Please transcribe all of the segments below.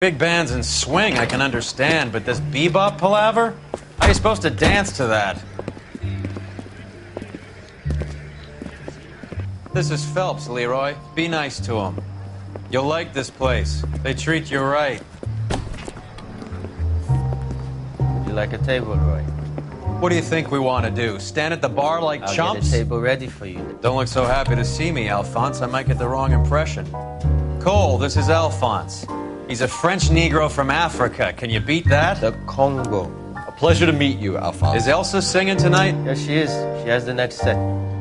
Big bands and swing I can understand, but this bebop palaver? How are you supposed to dance to that? This is Phelps, Leroy. Be nice to him. You'll like this place. They treat you right. You like a table, Roy? What do you think we want to do? Stand at the bar like I'll chumps? get a table ready for you. Don't look so happy to see me, Alphonse. I might get the wrong impression. Cole, this is Alphonse. He's a French Negro from Africa. Can you beat that? The Congo. A pleasure to meet you, Alphonse. Is Elsa singing tonight? Yes, she is. She has the next set.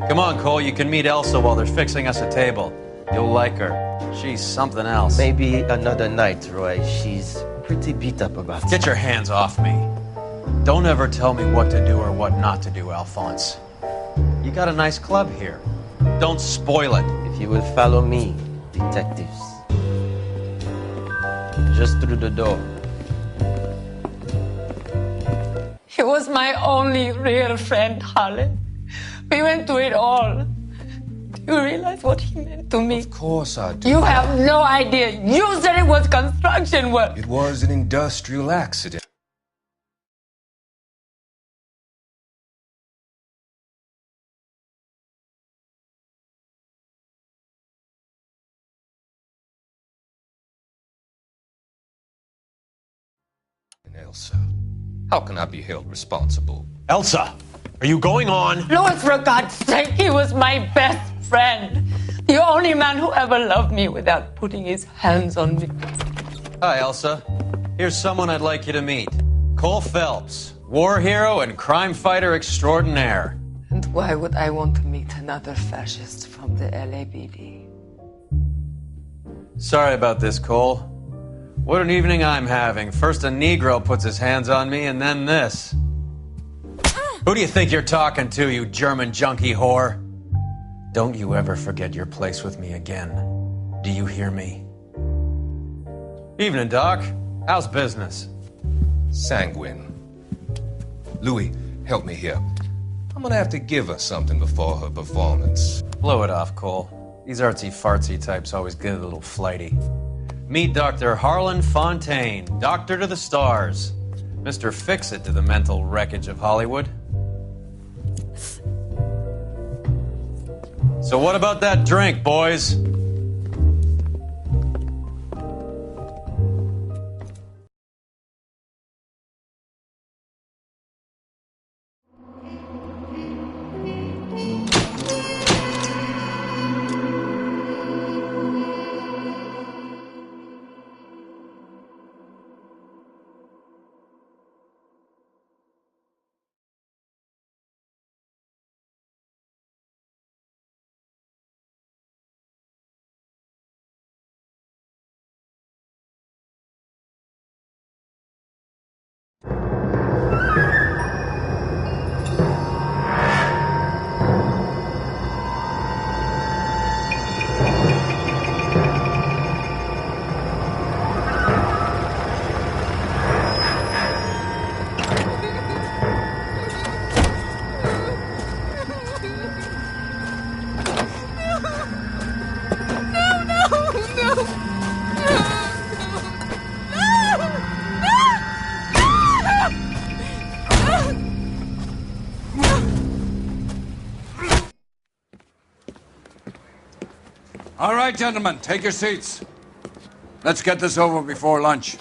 Come on, Cole. You can meet Elsa while they're fixing us a table. You'll like her. She's something else. Maybe another night, Roy. She's pretty beat up about it. Get your hands off me. Don't ever tell me what to do or what not to do, Alphonse. You got a nice club here. Don't spoil it. If you will follow me, detectives. Just through the door. He was my only real friend, Harlan. We went through it all. Do you realize what he meant to me? Of course I do. You have no idea. You said it was construction work. It was an industrial accident. Elsa, how can I be held responsible? Elsa, are you going on? Louis, for God's sake, he was my best friend. The only man who ever loved me without putting his hands on me. Hi, Elsa. Here's someone I'd like you to meet. Cole Phelps, war hero and crime fighter extraordinaire. And why would I want to meet another fascist from the LAPD? Sorry about this, Cole. What an evening I'm having. First a Negro puts his hands on me, and then this. Who do you think you're talking to, you German junkie whore? Don't you ever forget your place with me again. Do you hear me? Evening, Doc. How's business? Sanguine. Louis, help me here. I'm gonna have to give her something before her performance. Blow it off, Cole. These artsy-fartsy types always get a little flighty. Meet Dr. Harlan Fontaine, doctor to the stars. Mr. Fix-It to the mental wreckage of Hollywood. So what about that drink, boys? All right, gentlemen, take your seats. Let's get this over before lunch.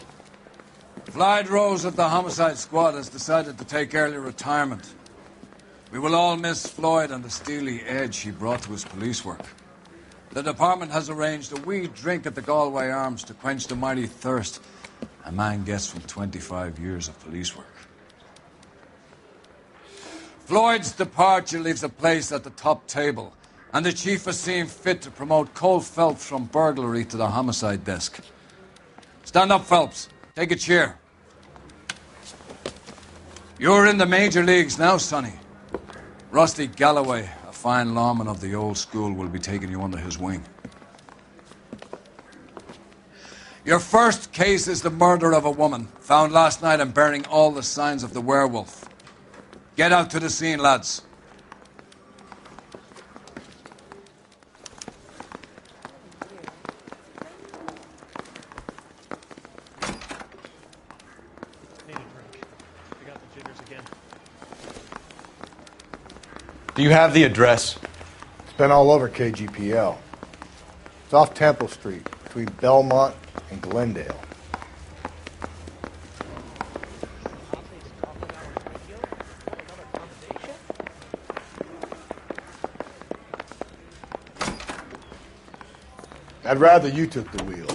Floyd Rose of the Homicide Squad has decided to take early retirement. We will all miss Floyd and the steely edge he brought to his police work. The department has arranged a wee drink at the Galway Arms to quench the mighty thirst a man gets from 25 years of police work. Floyd's departure leaves a place at the top table, and the chief has seen fit to promote Cole Phelps from burglary to the homicide desk. Stand up, Phelps. Take a chair. You're in the major leagues now, Sonny. Rusty Galloway, a fine lawman of the old school, will be taking you under his wing. Your first case is the murder of a woman, found last night and bearing all the signs of the werewolf. Get out to the scene, lads. Do you have the address? It's been all over KGPL. It's off Temple Street, between Belmont and Glendale. I'd rather you took the wheel.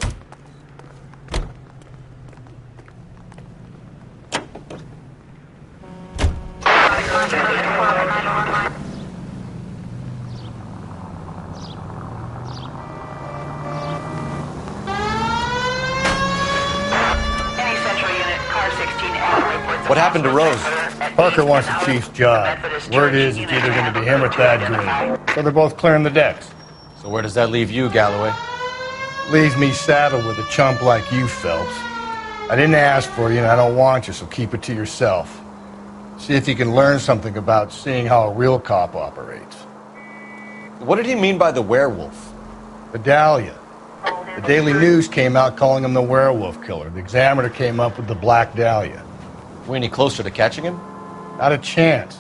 What happened to Rose? Parker wants the chief's job. Word is it's either going to be him or Thad Green. So they're both clearing the decks. So where does that leave you, Galloway? Leaves me saddled with a chump like you, Phelps. I didn't ask for you, and I don't want you, so keep it to yourself. See if you can learn something about seeing how a real cop operates. What did he mean by the werewolf? The Dahlia. The Daily News came out calling him the werewolf killer. The Examiner came up with the Black Dahlia. We any closer to catching him? Not a chance.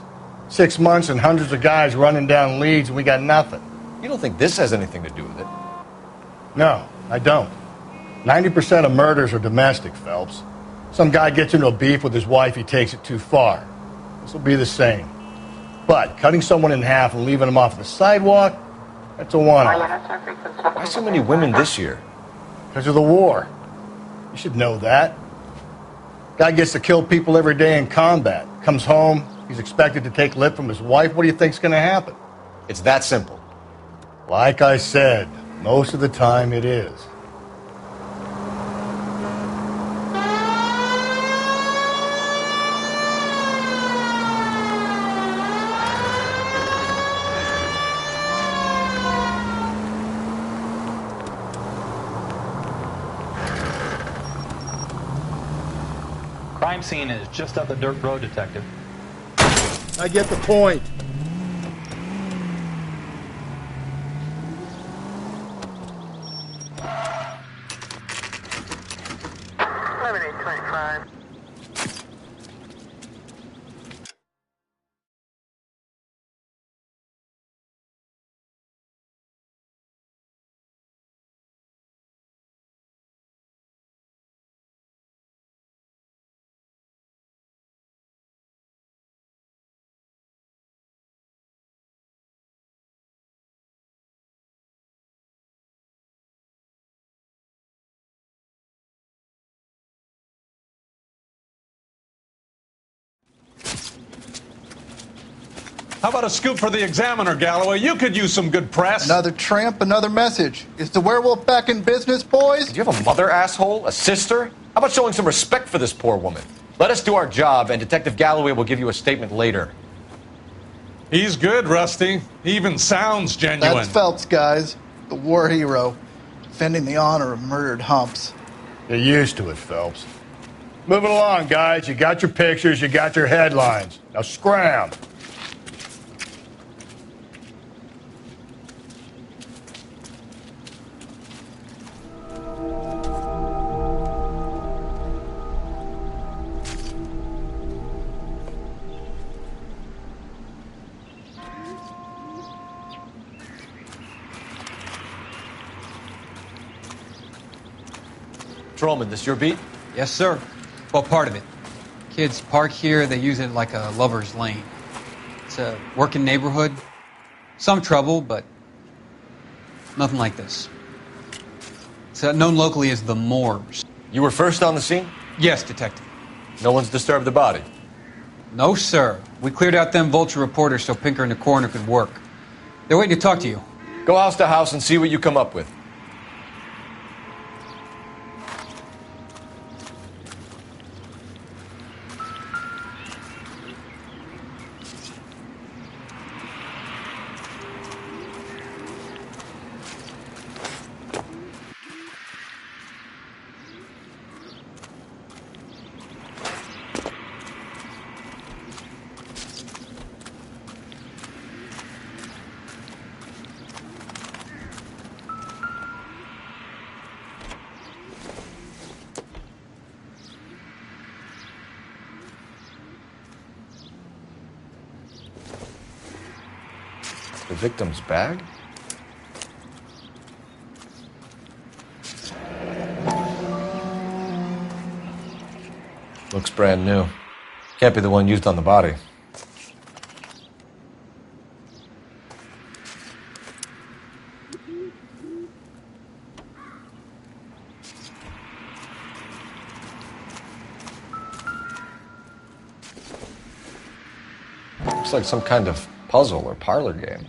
6 months and hundreds of guys running down leads, and we got nothing. You don't think this has anything to do with it? No, I don't. 90% of murders are domestic, Phelps. Some guy gets into a beef with his wife, he takes it too far. This will be the same. But cutting someone in half and leaving them off the sidewalk, that's a one-off. Why so many women this year? Because of the war. You should know that. Guy gets to kill people every day in combat. Comes home, he's expected to take lip from his wife. What do you think's going to happen? It's that simple. Like I said, most of the time it is. Crime scene is just up the dirt road, Detective. I get the point. How about a scoop for the Examiner, Galloway? You could use some good press. Another tramp, another message. Is the werewolf back in business, boys? Do you have a mother, asshole? A sister? How about showing some respect for this poor woman? Let us do our job, and Detective Galloway will give you a statement later. He's good, Rusty. He even sounds genuine. That's Phelps, guys. The war hero. Defending the honor of murdered humps. You're used to it, Phelps. Moving along, guys. You got your pictures, you got your headlines. Now scram. Patrolman, this your beat? Yes, sir. Well, part of it. Kids park here, they use it like a lover's lane. It's a working neighborhood. Some trouble, but nothing like this. It's known locally as the Moors. You were first on the scene? Yes, Detective. No one's disturbed the body? No, sir. We cleared out them vulture reporters so Pinker and the coroner could work. They're waiting to talk to you. Go house to house and see what you come up with. The victim's bag? Looks brand new. Can't be the one used on the body. Looks like some kind of puzzle or parlor game.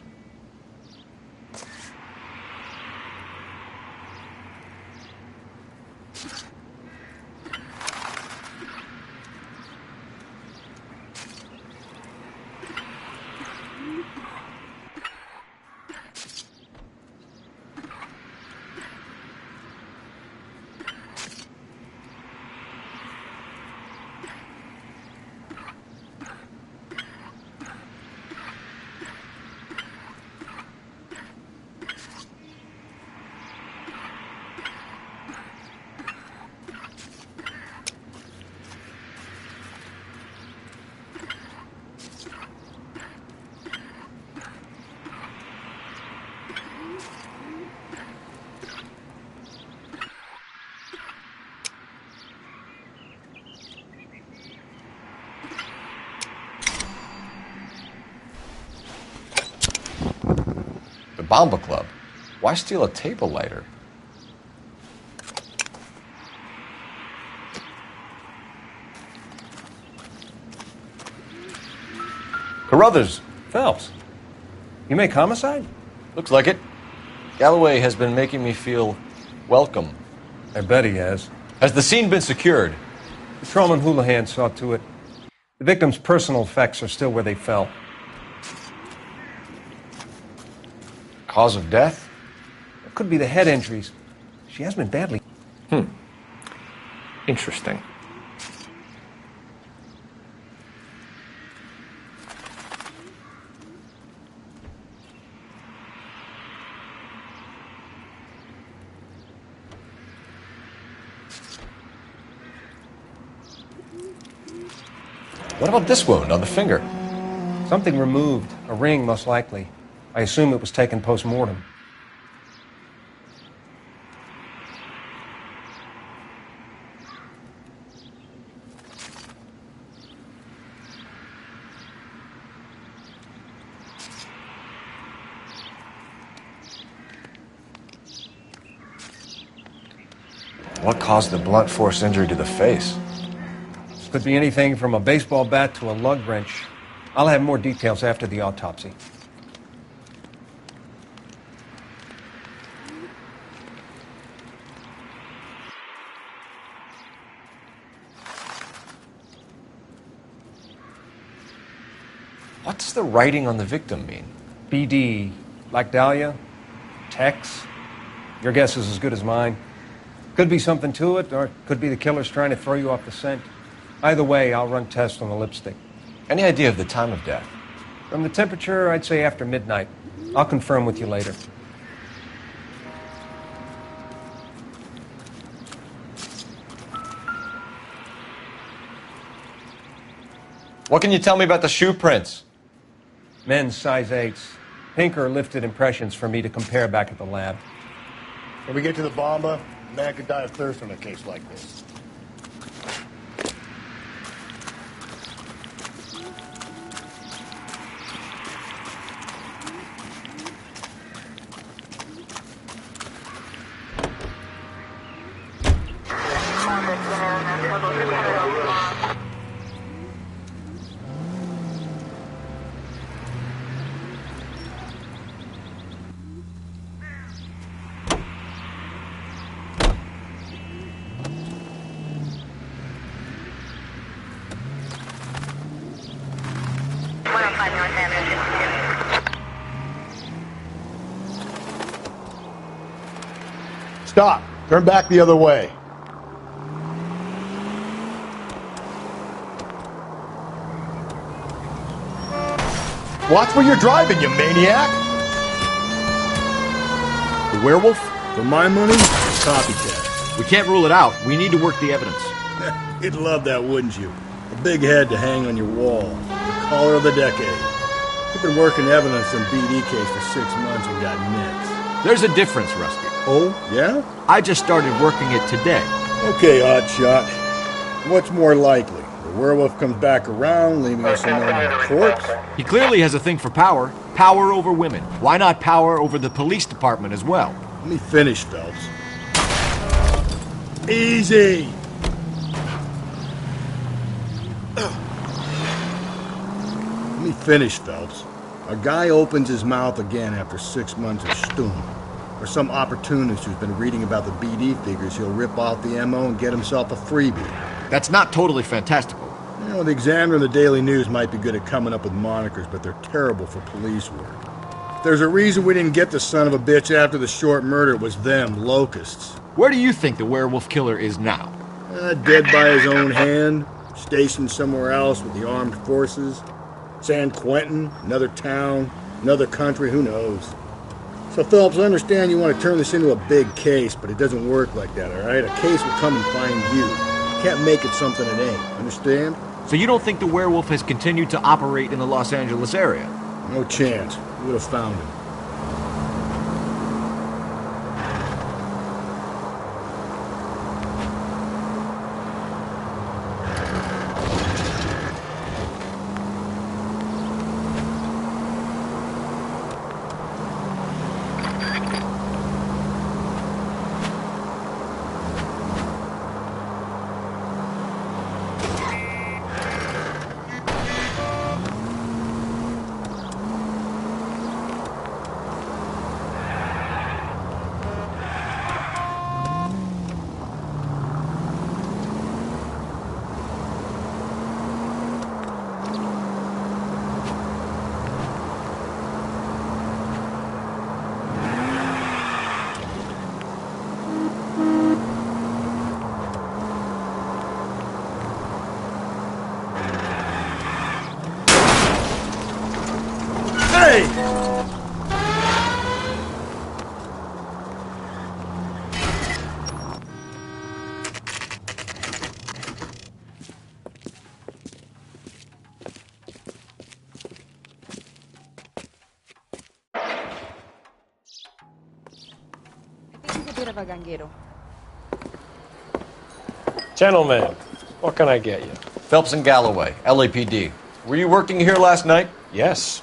Bomba Club. Why steal a table lighter? Carruthers. Phelps, you make homicide? Looks like it. Galloway has been making me feel welcome. I bet he has. Has the scene been secured? Patrolman Houlihan saw to it. The victim's personal effects are still where they fell. Cause of death? It could be the head injuries. She has been badly. Interesting. What about this wound on the finger? Something removed. A ring, most likely. I assume it was taken post-mortem. What caused the blunt force injury to the face? Could be anything from a baseball bat to a lug wrench. I'll have more details after the autopsy. What does the writing on the victim mean? BD, like Dahlia, Tex. Your guess is as good as mine. Could be something to it, or it could be the killer's trying to throw you off the scent. Either way, I'll run tests on the lipstick. Any idea of the time of death? From the temperature, I'd say after midnight. I'll confirm with you later. What can you tell me about the shoe prints? Men's size 8s. Pinker lifted impressions for me to compare back at the lab. When we get to the Bomba, a man could die of thirst in a case like this. Stop. Turn back the other way. Watch where you're driving, you maniac! The werewolf? For my money, copycat. We can't rule it out. We need to work the evidence. You'd love that, wouldn't you? A big head to hang on your wall. The caller of the decade. We've been working evidence on BD case for 6 months and got nicks. There's a difference, Rusty. Oh, yeah? I just started working it today. Okay, Oddshot. What's more likely? The werewolf comes back around, leaving us a known corpse? He clearly has a thing for power. Power over women. Why not power over the police department as well? Let me finish, Phelps. Easy! Let me finish, Phelps. A guy opens his mouth again after 6 months of stewing. Or some opportunist who's been reading about the BD figures he'll rip off the MO and get himself a freebie. That's not totally fantastical. You know, the Examiner and the Daily News might be good at coming up with monikers, but they're terrible for police work. If there's a reason we didn't get the son of a bitch after the short murder, it was them, locusts. Where do you think the werewolf killer is now? Dead by his own hand, stationed somewhere else with the armed forces. San Quentin, another town, another country, who knows? So, Phelps, I understand you want to turn this into a big case, but it doesn't work like that, all right? A case will come and find you. You can't make it something it ain't, understand? So you don't think the werewolf has continued to operate in the Los Angeles area? No chance. We would have found him. Gentlemen, what can I get you? Phelps and Galloway, LAPD. Were you working here last night? Yes.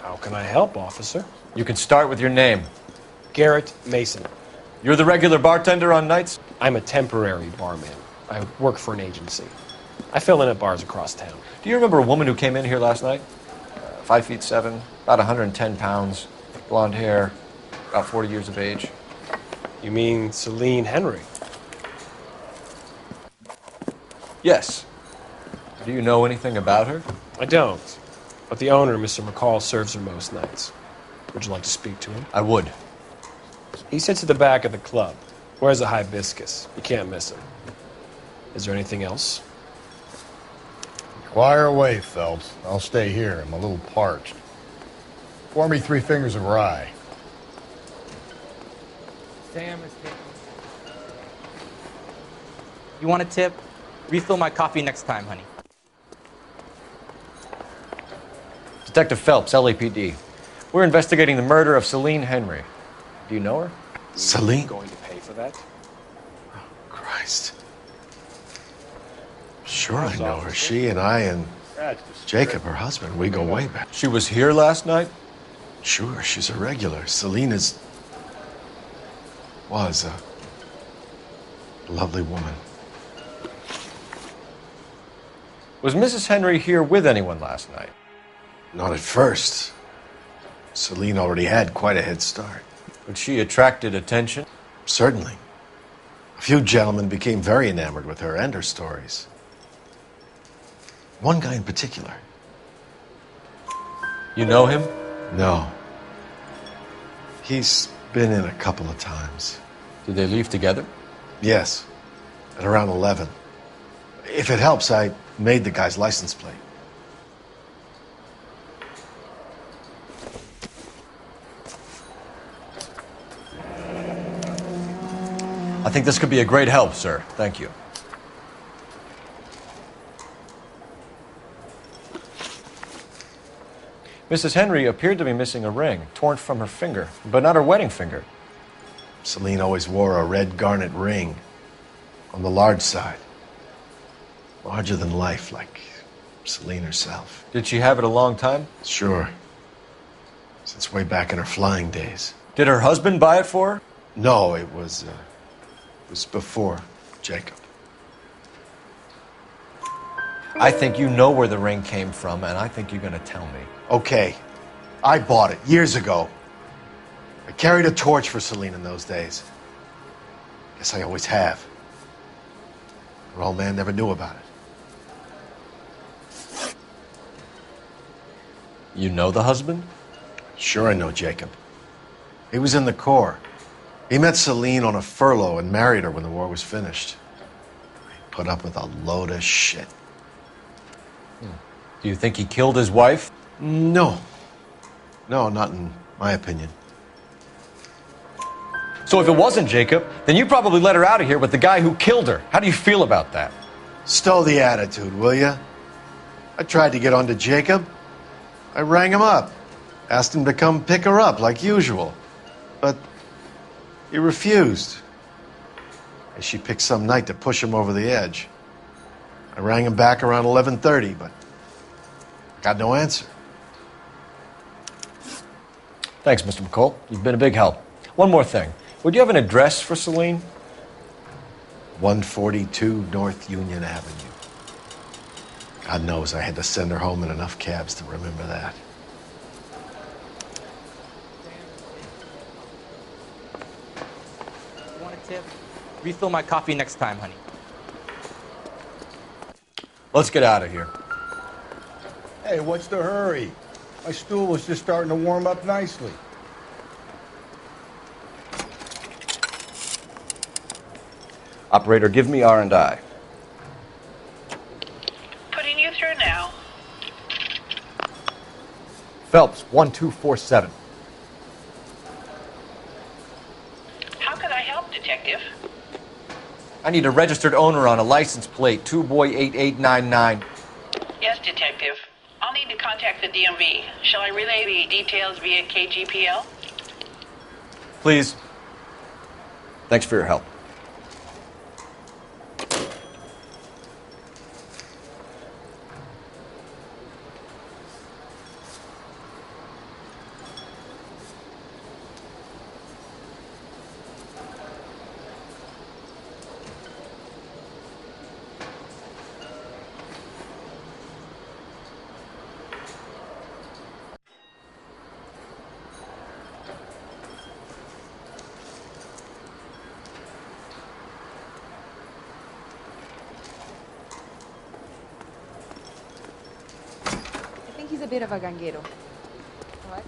How can I help, officer? You can start with your name. Garrett Mason. You're the regular bartender on nights? I'm a temporary barman. I work for an agency. I fill in at bars across town. Do you remember a woman who came in here last night? 5'7", about 110 pounds, blonde hair, about 40 years of age. You mean Celine Henry? Yes. Do you know anything about her? I don't. But the owner, Mr. McCall, serves her most nights. Would you like to speak to him? I would. He sits at the back of the club. Wears a hibiscus. You can't miss him. Is there anything else? Fire away, Phelps. I'll stay here. I'm a little parched. Pour me 3 fingers of rye. Sam is taking. You want a tip? Refill my coffee next time, honey. Detective Phelps, LAPD. We're investigating the murder of Celine Henry. Do you know her? Celine? Going to pay for that? Christ. Sure I know her. She and I and Jacob, her husband, we go way back. She was here last night? Sure, she's a regular. Celine was a lovely woman. Was Mrs. Henry here with anyone last night? Not at first. Celine already had quite a head start. But she attracted attention? Certainly. A few gentlemen became very enamored with her and her stories. One guy in particular. You know him? No. He's been in a couple of times. Did they leave together? Yes. At around 11. If it helps, I made the guy's license plate. I think this could be a great help, sir. Thank you. Mrs. Henry appeared to be missing a ring, torn from her finger, but not her wedding finger. Celine always wore a red garnet ring on the large side. Larger than life, like Celine herself. Did she have it a long time? Sure. Since way back in her flying days. Did her husband buy it for her? No, it was before Jacob. I think you know where the ring came from, and I think you're going to tell me. Okay, I bought it years ago. I carried a torch for Celine in those days. Guess I always have. Her old man never knew about it. You know the husband? Sure I know Jacob. He was in the Corps. He met Celine on a furlough and married her when the war was finished. He put up with a load of shit. Do you think he killed his wife? No. No, not in my opinion. So if it wasn't Jacob, then you probably let her out of here with the guy who killed her. How do you feel about that? Stow the attitude, will ya? I tried to get onto Jacob. I rang him up. Asked him to come pick her up like usual. But he refused. And she picked some night to push him over the edge. I rang him back around 11:30, but got no answer. Thanks, Mr. McCall. You've been a big help. One more thing. Would you have an address for Celine? 142 North Union Avenue. God knows I had to send her home in enough cabs to remember that. You want a tip? Refill my coffee next time, honey. Let's get out of here. Hey, what's the hurry? My stool was just starting to warm up nicely. Operator, give me R&I. Putting you through now. Phelps, 1247. How could I help, Detective? I need a registered owner on a license plate, 2boy8899. Yes, Detective. I'll need to contact the DMV. Shall I relay the details via KGPL? Please. Thanks for your help. He's a bit of a ganguero. What?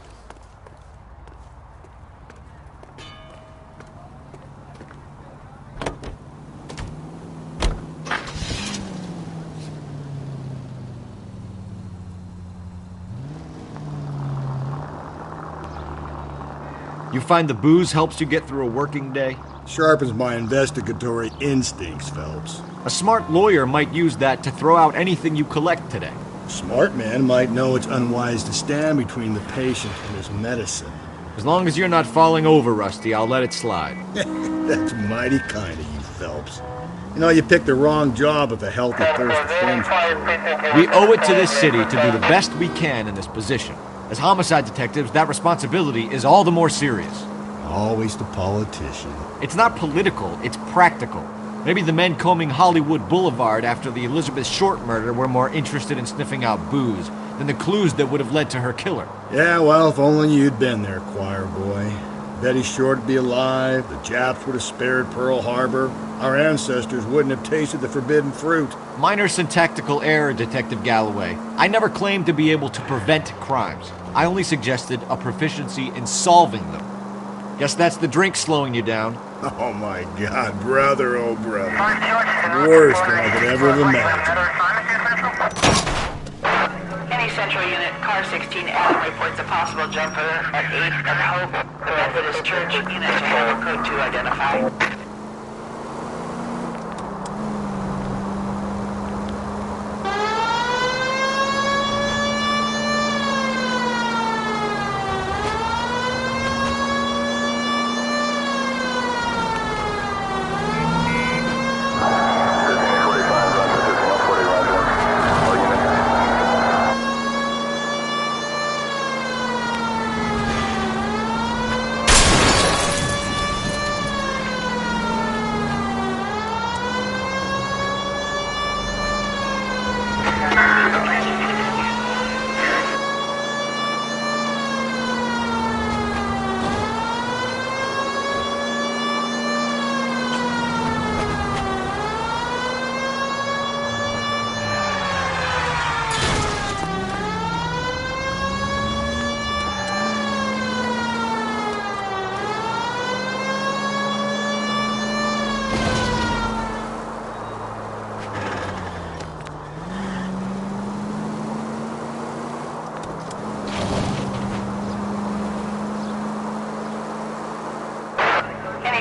You find the booze helps you get through a working day? Sharpens my investigatory instincts, Phelps. A smart lawyer might use that to throw out anything you collect today. A smart man might know it's unwise to stand between the patient and his medicine. As long as you're not falling over, Rusty, I'll let it slide. That's mighty kind of you, Phelps. You know, you picked the wrong job of a healthy thirst for fame. We owe it to this city to do the best we can in this position. As homicide detectives, that responsibility is all the more serious. Always the politician. It's not political, it's practical. Maybe the men combing Hollywood Boulevard after the Elizabeth Short murder were more interested in sniffing out booze than the clues that would have led to her killer. Yeah, well, if only you'd been there, choir boy. Betty Short would be alive, the Japs would have spared Pearl Harbor, our ancestors wouldn't have tasted the forbidden fruit. Minor syntactical error, Detective Galloway. I never claimed to be able to prevent crimes. I only suggested a proficiency in solving them. Guess that's the drink slowing you down. Oh my God, brother, oh brother. Worse than I could ever have imagined. Any Central Unit, Car 16 Adam reports a possible jumper at 8th and Hope, the Methodist Church. Unit to have a code 2 identify.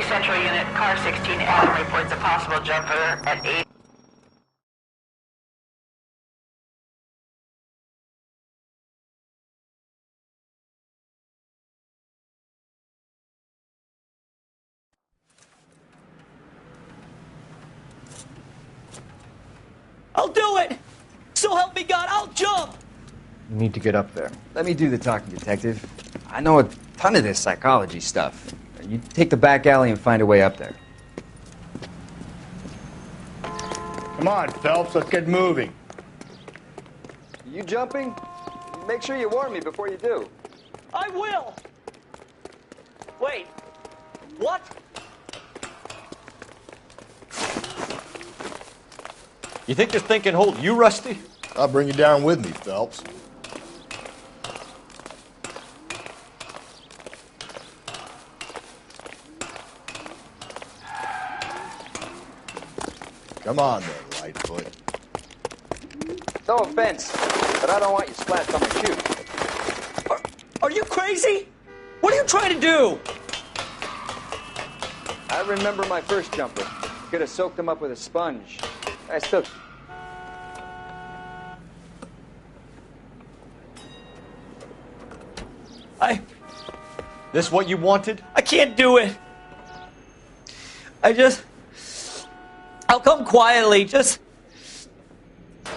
Central Unit, car 16, Adam reports a possible jumper at 8. I'll do it! So help me God, I'll jump! You need to get up there. Let me do the talking, Detective. I know a ton of this psychology stuff. You take the back alley and find a way up there. Come on, Phelps, let's get moving. You jumping? Make sure you warn me before you do. I will! Wait, what? You think this thing can hold you, Rusty? I'll bring you down with me, Phelps. Come on then, Lightfoot. No offense, but I don't want you splashed on my shoe. Are you crazy? What are you trying to do? I remember my first jumper. Could have soaked him up with a sponge. I still... This what you wanted? I can't do it. I'll come quietly,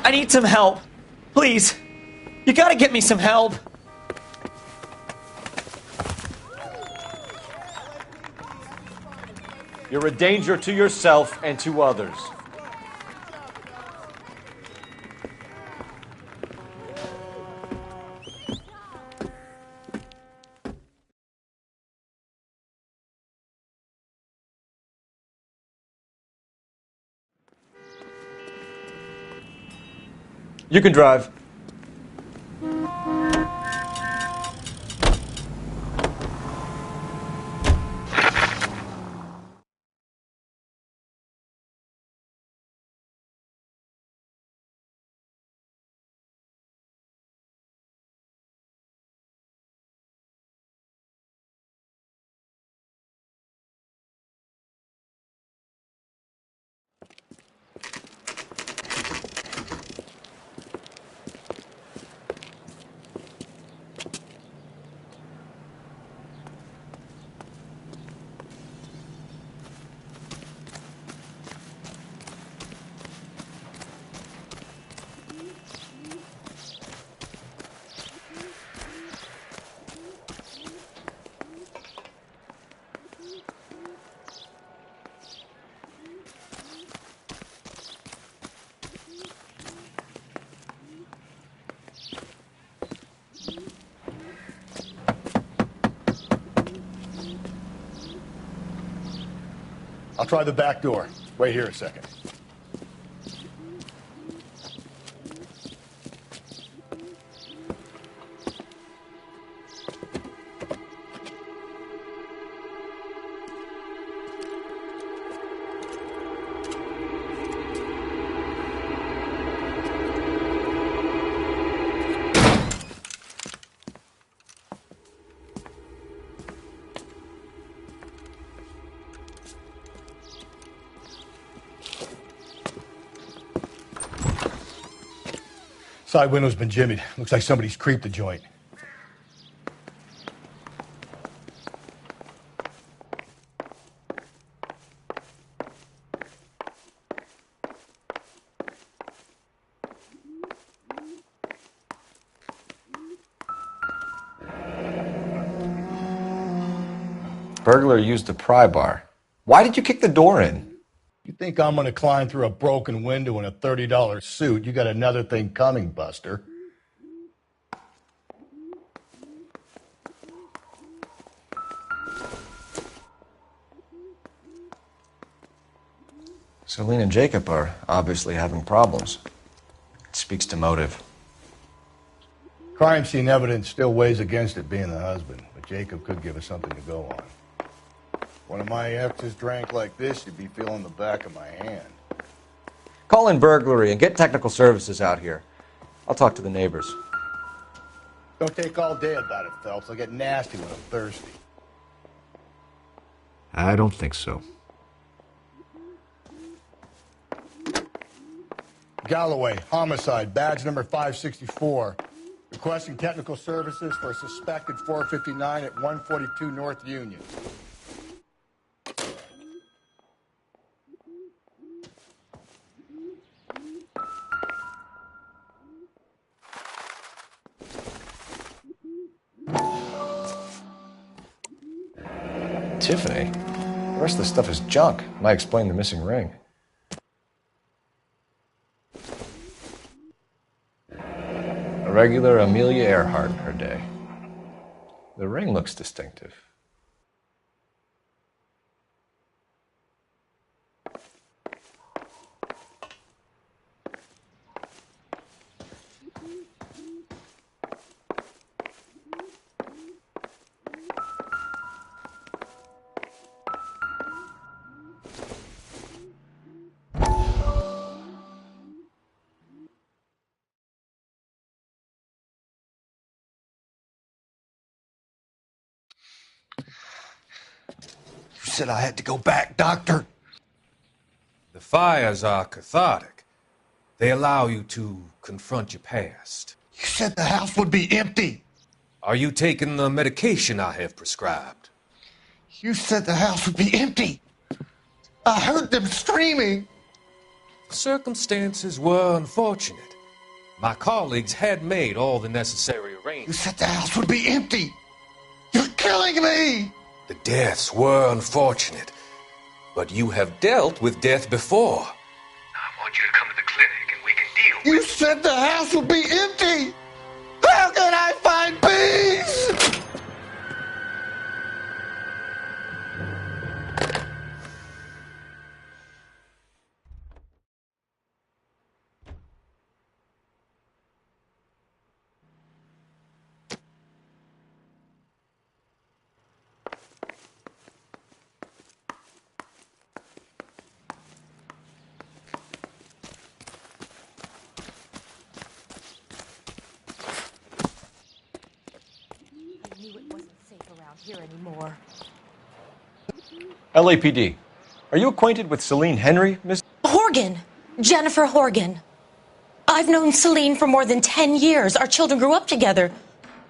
I need some help. Please. You gotta get me some help. You're a danger to yourself and to others. You can drive. I'll try the back door. Wait here a second. Side window's been jimmied. Looks like somebody's creeped the joint. Burglar used a pry bar. Why did you kick the door in? You think I'm gonna climb through a broken window in a $30 suit? You got another thing coming, Buster. Celine and Jacob are obviously having problems. It speaks to motive. Crime scene evidence still weighs against it being the husband, but Jacob could give us something to go on. One of my exes drank like this, you'd be feeling the back of my hand. Call in burglary and get technical services out here. I'll talk to the neighbors. Don't take all day about it, Phelps. I'll get nasty when I'm thirsty. I don't think so. Galloway, homicide, badge number 564. Requesting technical services for a suspected 459 at 142 North Union. Tiffany? The rest of the stuff is junk. Might explain the missing ring. A regular Amelia Earhart in her day. The ring looks distinctive. You said I had to go back, Doctor. The fires are cathartic. They allow you to confront your past. You said the house would be empty. Are you taking the medication I have prescribed? You said the house would be empty. I heard them screaming. Circumstances were unfortunate. My colleagues had made all the necessary arrangements. You said the house would be empty. You're killing me. The deaths were unfortunate, but you have dealt with death before. I want you to come to the clinic and we can deal with it. You said the house would be empty. How can I find peace? Here anymore. LAPD. Are you acquainted with Celine Henry, Miss? Horgan. Jennifer Horgan. I've known Celine for more than 10 years. Our children grew up together.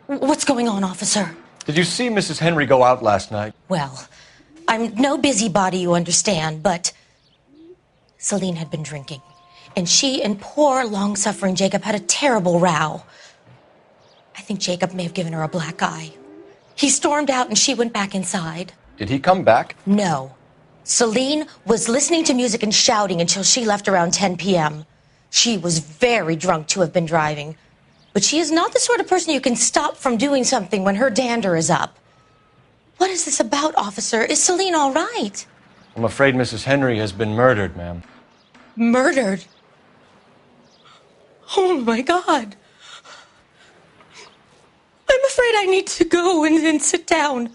What's going on, officer? Did you see Mrs. Henry go out last night? Well, I'm no busybody, you understand, but Celine had been drinking. And she and poor, long-suffering Jacob had a terrible row. I think Jacob may have given her a black eye. He stormed out and she went back inside. Did he come back? No. Celine was listening to music and shouting until she left around 10 p.m. She was very drunk to have been driving. But she is not the sort of person you can stop from doing something when her dander is up. What is this about, officer? Is Celine all right? I'm afraid Mrs. Henry has been murdered, ma'am. Murdered? Oh, my God. I'm afraid I need to go and sit down.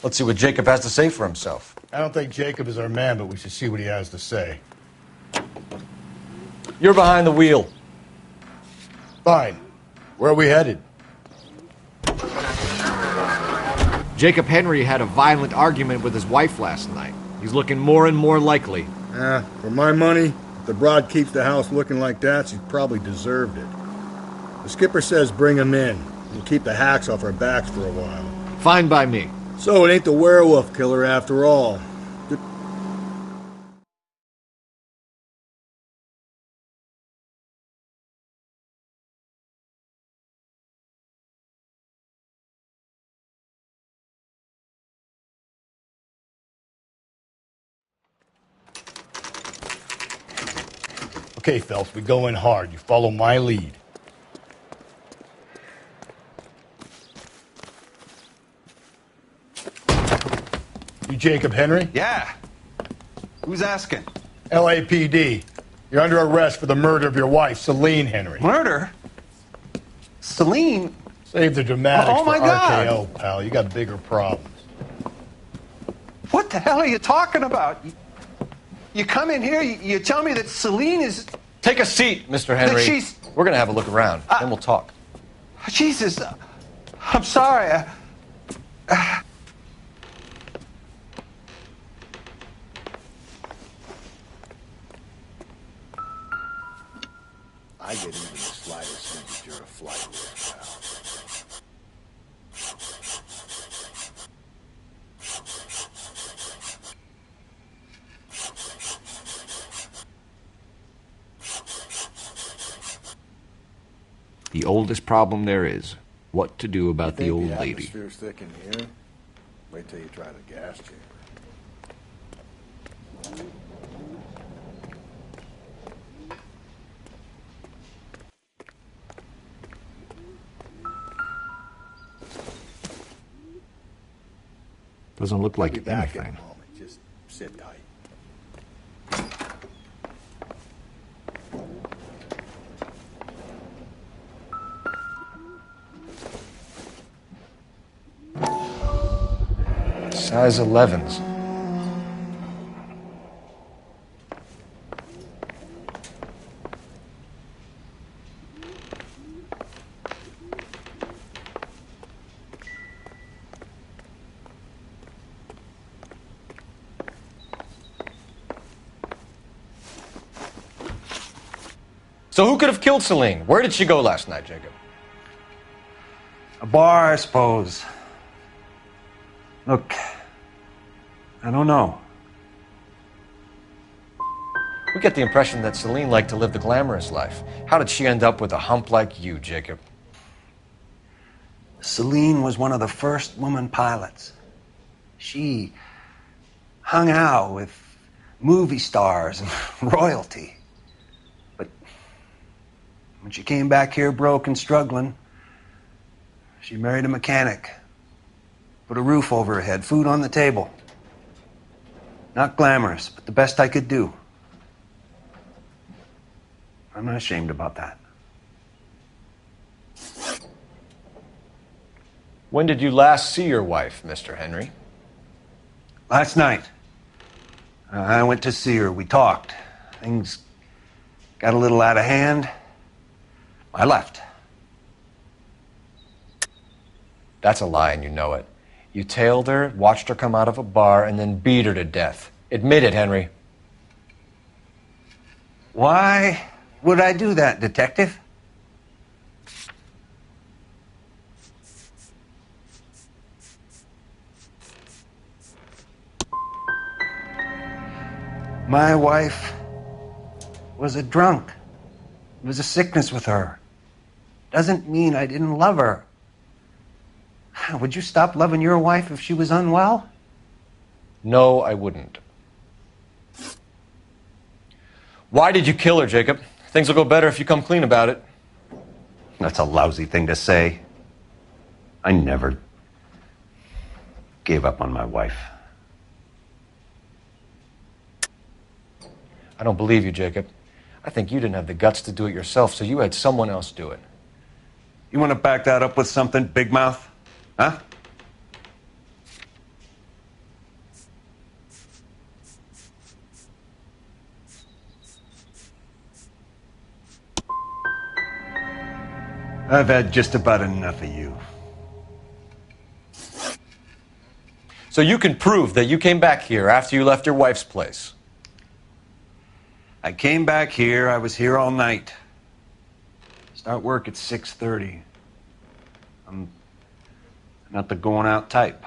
Let's see what Jacob has to say for himself. I don't think Jacob is our man, but we should see what he has to say. You're behind the wheel. Fine. Where are we headed? Jacob Henry had a violent argument with his wife last night. He's looking more and more likely. For my money, if the broad keeps the house looking like that, she's probably deserved it. The skipper says bring him in. We'll keep the hacks off our backs for a while. Fine by me. So it ain't the werewolf killer after all. Okay, Phelps, we go in hard. You follow my lead. You Jacob Henry? Yeah. Who's asking? LAPD. You're under arrest for the murder of your wife, Celine Henry. Murder? Celine? Save the dramatics Oh, my for God. RKO, pal. You got bigger problems. What the hell are you talking about? You come in here, you tell me that Celine is... Take a seat, Mr. Henry. That she's... We're going to have a look around, then we'll talk. Jesus, I'm sorry. I get even the slightest hint that you're a flight risk, pal. The oldest problem there is, what to do about the old lady. The atmosphere's thick in here. Wait till you try the gas chamber. Doesn't look like I'll be back in a anything. moment. Just sit tight. Size 11s. So who could have killed Celine? Where did she go last night, Jacob? A bar, I suppose. Look, I don't know. We get the impression that Celine liked to live the glamorous life. How did she end up with a hump like you, Jacob? Celine was one of the first woman pilots. She hung out with movie stars and royalty. But when she came back here broke and struggling, she married a mechanic. Put a roof over her head, food on the table. Not glamorous, but the best I could do. I'm not ashamed about that. When did you last see your wife, Mr. Henry? Last night. I went to see her. We talked. Things got a little out of hand. I left. That's a lie, and you know it. You tailed her, watched her come out of a bar, and then beat her to death. Admit it, Henry. Why would I do that, Detective? My wife was a drunk. It was a sickness with her. Doesn't mean I didn't love her. Would you stop loving your wife if she was unwell? No, I wouldn't. Why did you kill her, Jacob? Things will go better if you come clean about it. That's a lousy thing to say. I never gave up on my wife. I don't believe you, Jacob. I think you didn't have the guts to do it yourself, so you had someone else do it. You want to back that up with something, big mouth? Huh? I've had just about enough of you. So you can prove that you came back here after you left your wife's place? I came back here. I was here all night. Start work at 6:30. I'm not the going out type.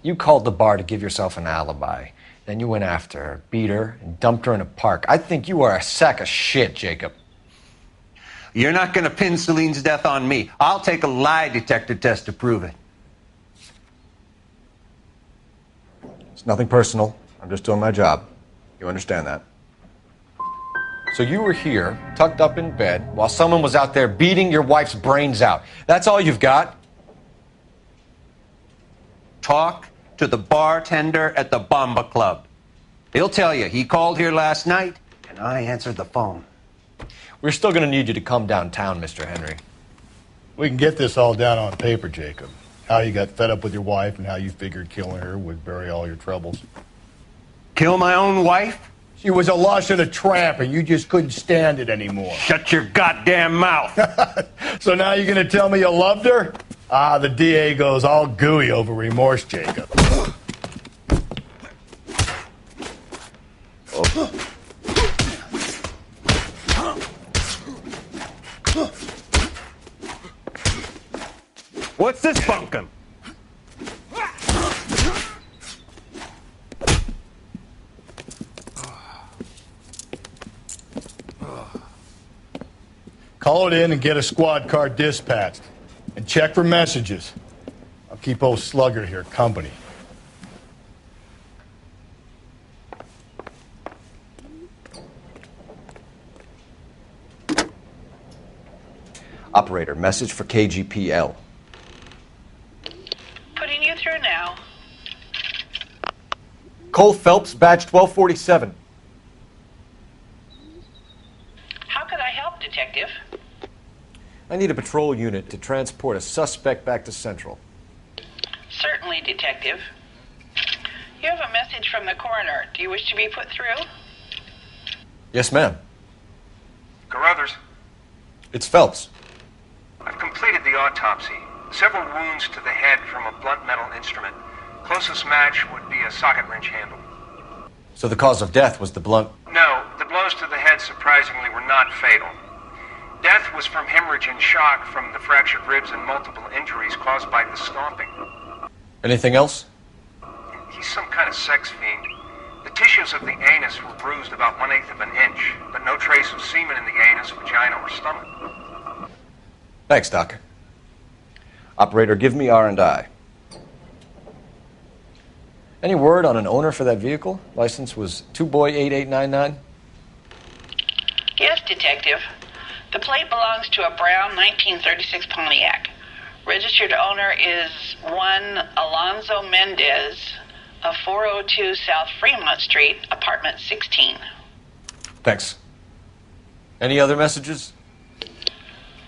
You called the bar to give yourself an alibi. Then you went after her, beat her, and dumped her in a park. I think you are a sack of shit, Jacob. You're not going to pin Celine's death on me. I'll take a lie detector test to prove it. It's nothing personal. I'm just doing my job. You understand that? So you were here, tucked up in bed, while someone was out there beating your wife's brains out. That's all you've got? Talk to the bartender at the Bomba Club. He'll tell you he called here last night, and I answered the phone. We're still going to need you to come downtown, Mr. Henry. We can get this all down on paper, Jacob. How you got fed up with your wife and how you figured killing her would bury all your troubles. Kill my own wife? She was a lush and a tramp, and you just couldn't stand it anymore. Shut your goddamn mouth. So now you're going to tell me you loved her? Ah, the DA goes all gooey over remorse, Jacob. What's this bunkum? Call it in and get a squad car dispatched. And check for messages. I'll keep old Slugger here company. Operator, message for KGPL. Putting you through now. Cole Phelps, badge 1247. How could I help, Detective? I need a patrol unit to transport a suspect back to Central. Certainly, Detective. You have a message from the coroner. Do you wish to be put through? Yes, ma'am. Carruthers, It's Phelps. I've completed the autopsy. Several wounds to the head from a blunt metal instrument. Closest match would be a socket wrench handle. So the cause of death was the blunt... No, the blows to the head surprisingly were not fatal. Death was from hemorrhage and shock from the fractured ribs and multiple injuries caused by the stomping. Anything else? He's some kind of sex fiend. The tissues of the anus were bruised about 1/8 of an inch, but no trace of semen in the anus, vagina, or stomach. Thanks, Doc. Operator, give me R&I. Any word on an owner for that vehicle? License was 2boy8899. Yes, Detective. The plate belongs to a brown 1936 Pontiac. Registered owner is one Alonzo Mendez of 402 South Fremont Street, apartment 16. Thanks. Any other messages?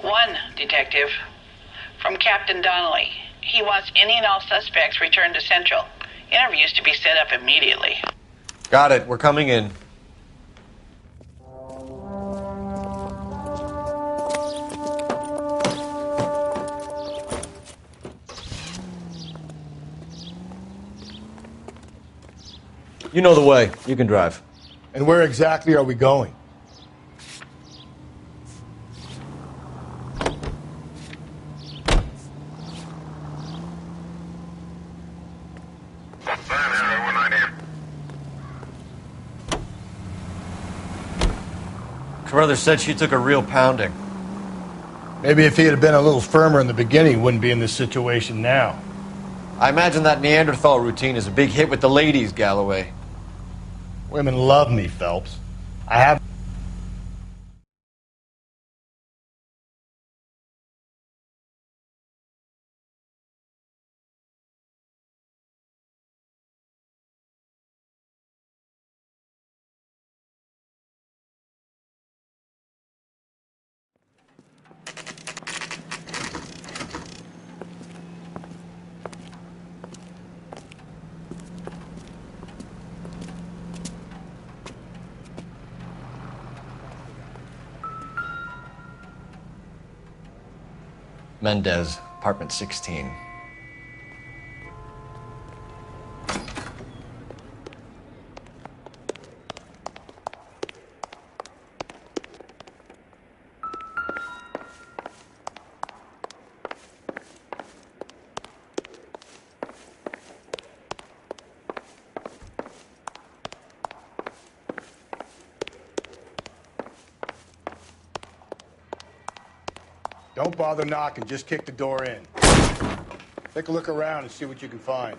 One, Detective. From Captain Donnelly. He wants any and all suspects returned to Central. Interviews to be set up immediately. Got it. We're coming in. You know the way. You can drive. And where exactly are we going? Carruthers said she took a real pounding. Maybe if he had been a little firmer in the beginning, he wouldn't be in this situation now. I imagine that Neanderthal routine is a big hit with the ladies, Galloway. Women love me, Phelps. I have... Mendez, apartment 16. Don't bother knocking, just kick the door in. Take a look around and see what you can find.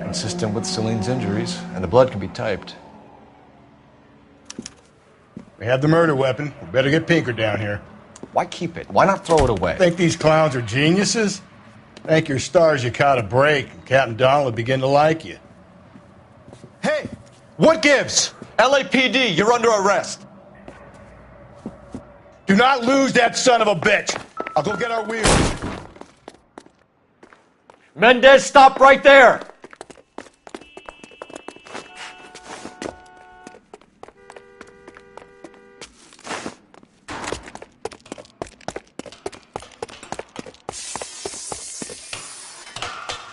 Consistent with Celine's injuries, and the blood can be typed. We have the murder weapon. We better get Pinker down here. Why keep it? Why not throw it away? Think these clowns are geniuses? Thank your stars you caught a break, and Captain Donald will begin to like you. Hey, what gives? LAPD, you're under arrest. Do not lose that son of a bitch. I'll go get our wheels. Mendez, stop right there!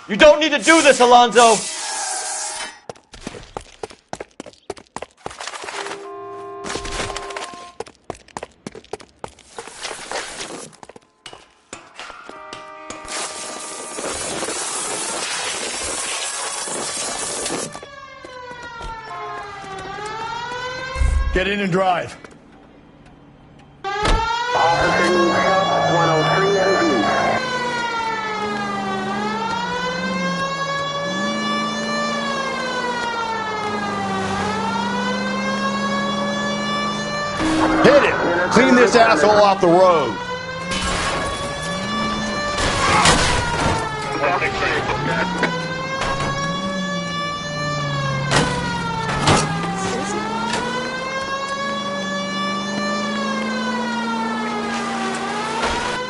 You don't need to do this, Alonzo! Get in and drive. Hit it! Clean this asshole off the road.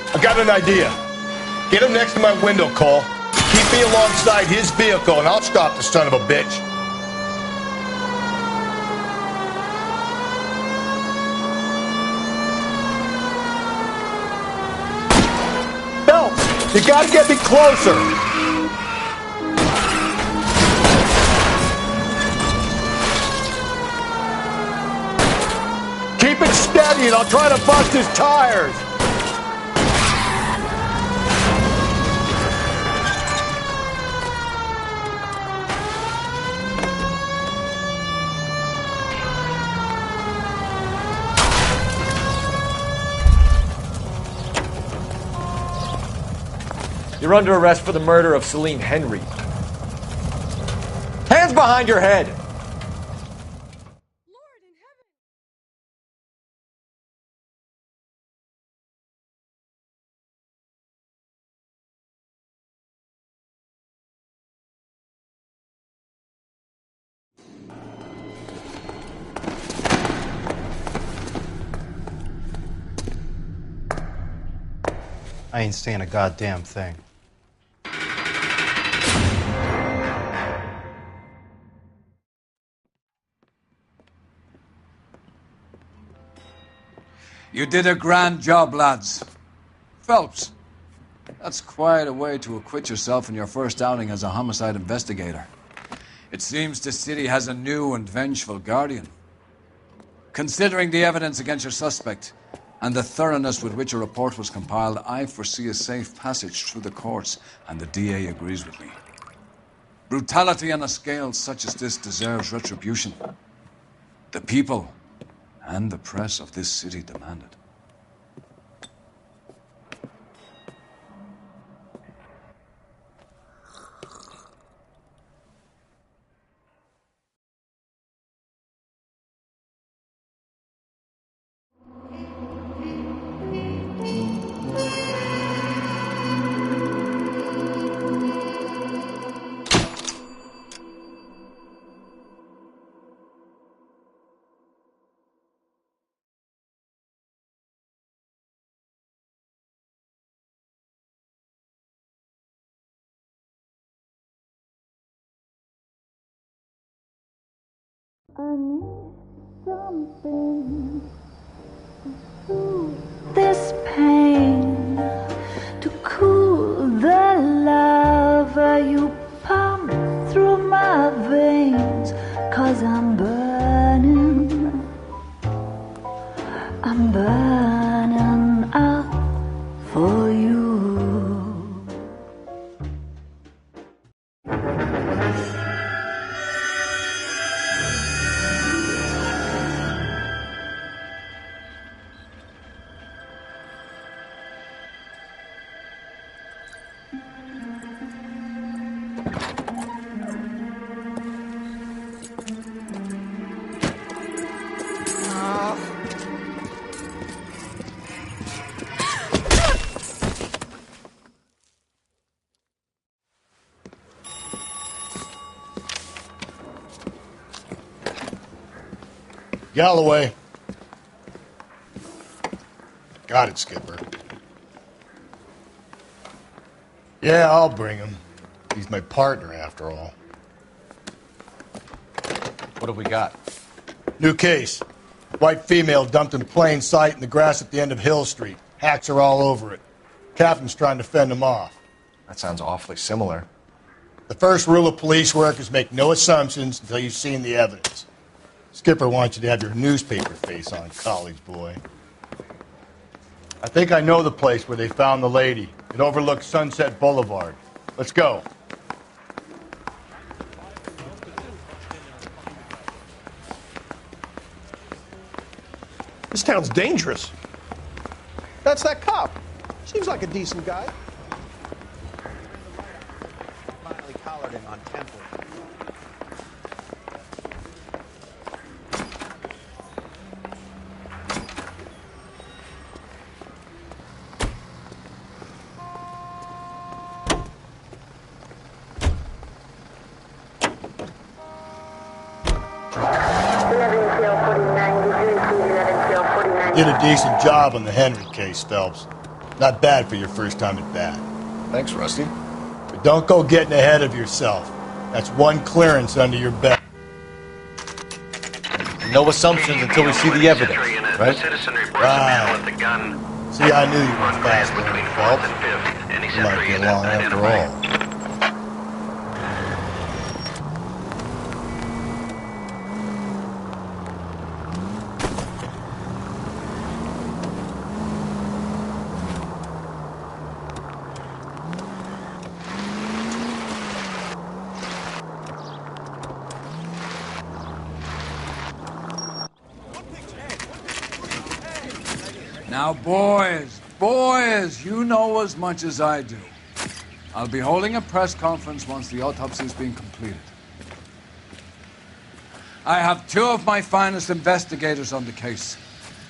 I got an idea. Get him next to my window, Cole. Keep me alongside his vehicle, and I'll stop the son of a bitch. Phelps, you gotta get me closer. Keep it steady, and I'll try to bust his tires. You're under arrest for the murder of Celine Henry. Hands behind your head! I ain't saying a goddamn thing. You did a grand job, lads. Phelps, that's quite a way to acquit yourself in your first outing as a homicide investigator. It seems the city has a new and vengeful guardian. Considering the evidence against your suspect and the thoroughness with which a report was compiled, I foresee a safe passage through the courts, and the DA agrees with me. Brutality on a scale such as this deserves retribution. The people and the press of this city demand it. I need something to soothe this pain, to cool the lava you pump through my veins, 'cause I'm burning out for you. Galloway. Got it, Skipper. Yeah, I'll bring him. He's my partner, after all. What have we got? New case. White female dumped in plain sight in the grass at the end of Hill Street. Hacks are all over it. Captain's trying to fend them off. That sounds awfully similar. The first rule of police work is make no assumptions until you've seen the evidence. Skipper wants you to have your newspaper face on, college boy. I think I know the place where they found the lady. It overlooks Sunset Boulevard. Let's go. This town's dangerous. That's that cop. Seems like a decent guy. Finally collared him on Temple. Did a decent job on the Henry case, Phelps. Not bad for your first time at bat. Thanks, Rusty. But don't go getting ahead of yourself. That's one clearance under your belt. No assumptions until we see the evidence, right? Right. See, I knew you were fast learning, Phelps. You might get along after all. Now, boys, you know as much as I do. I'll be holding a press conference once the autopsy's been completed. I have two of my finest investigators on the case,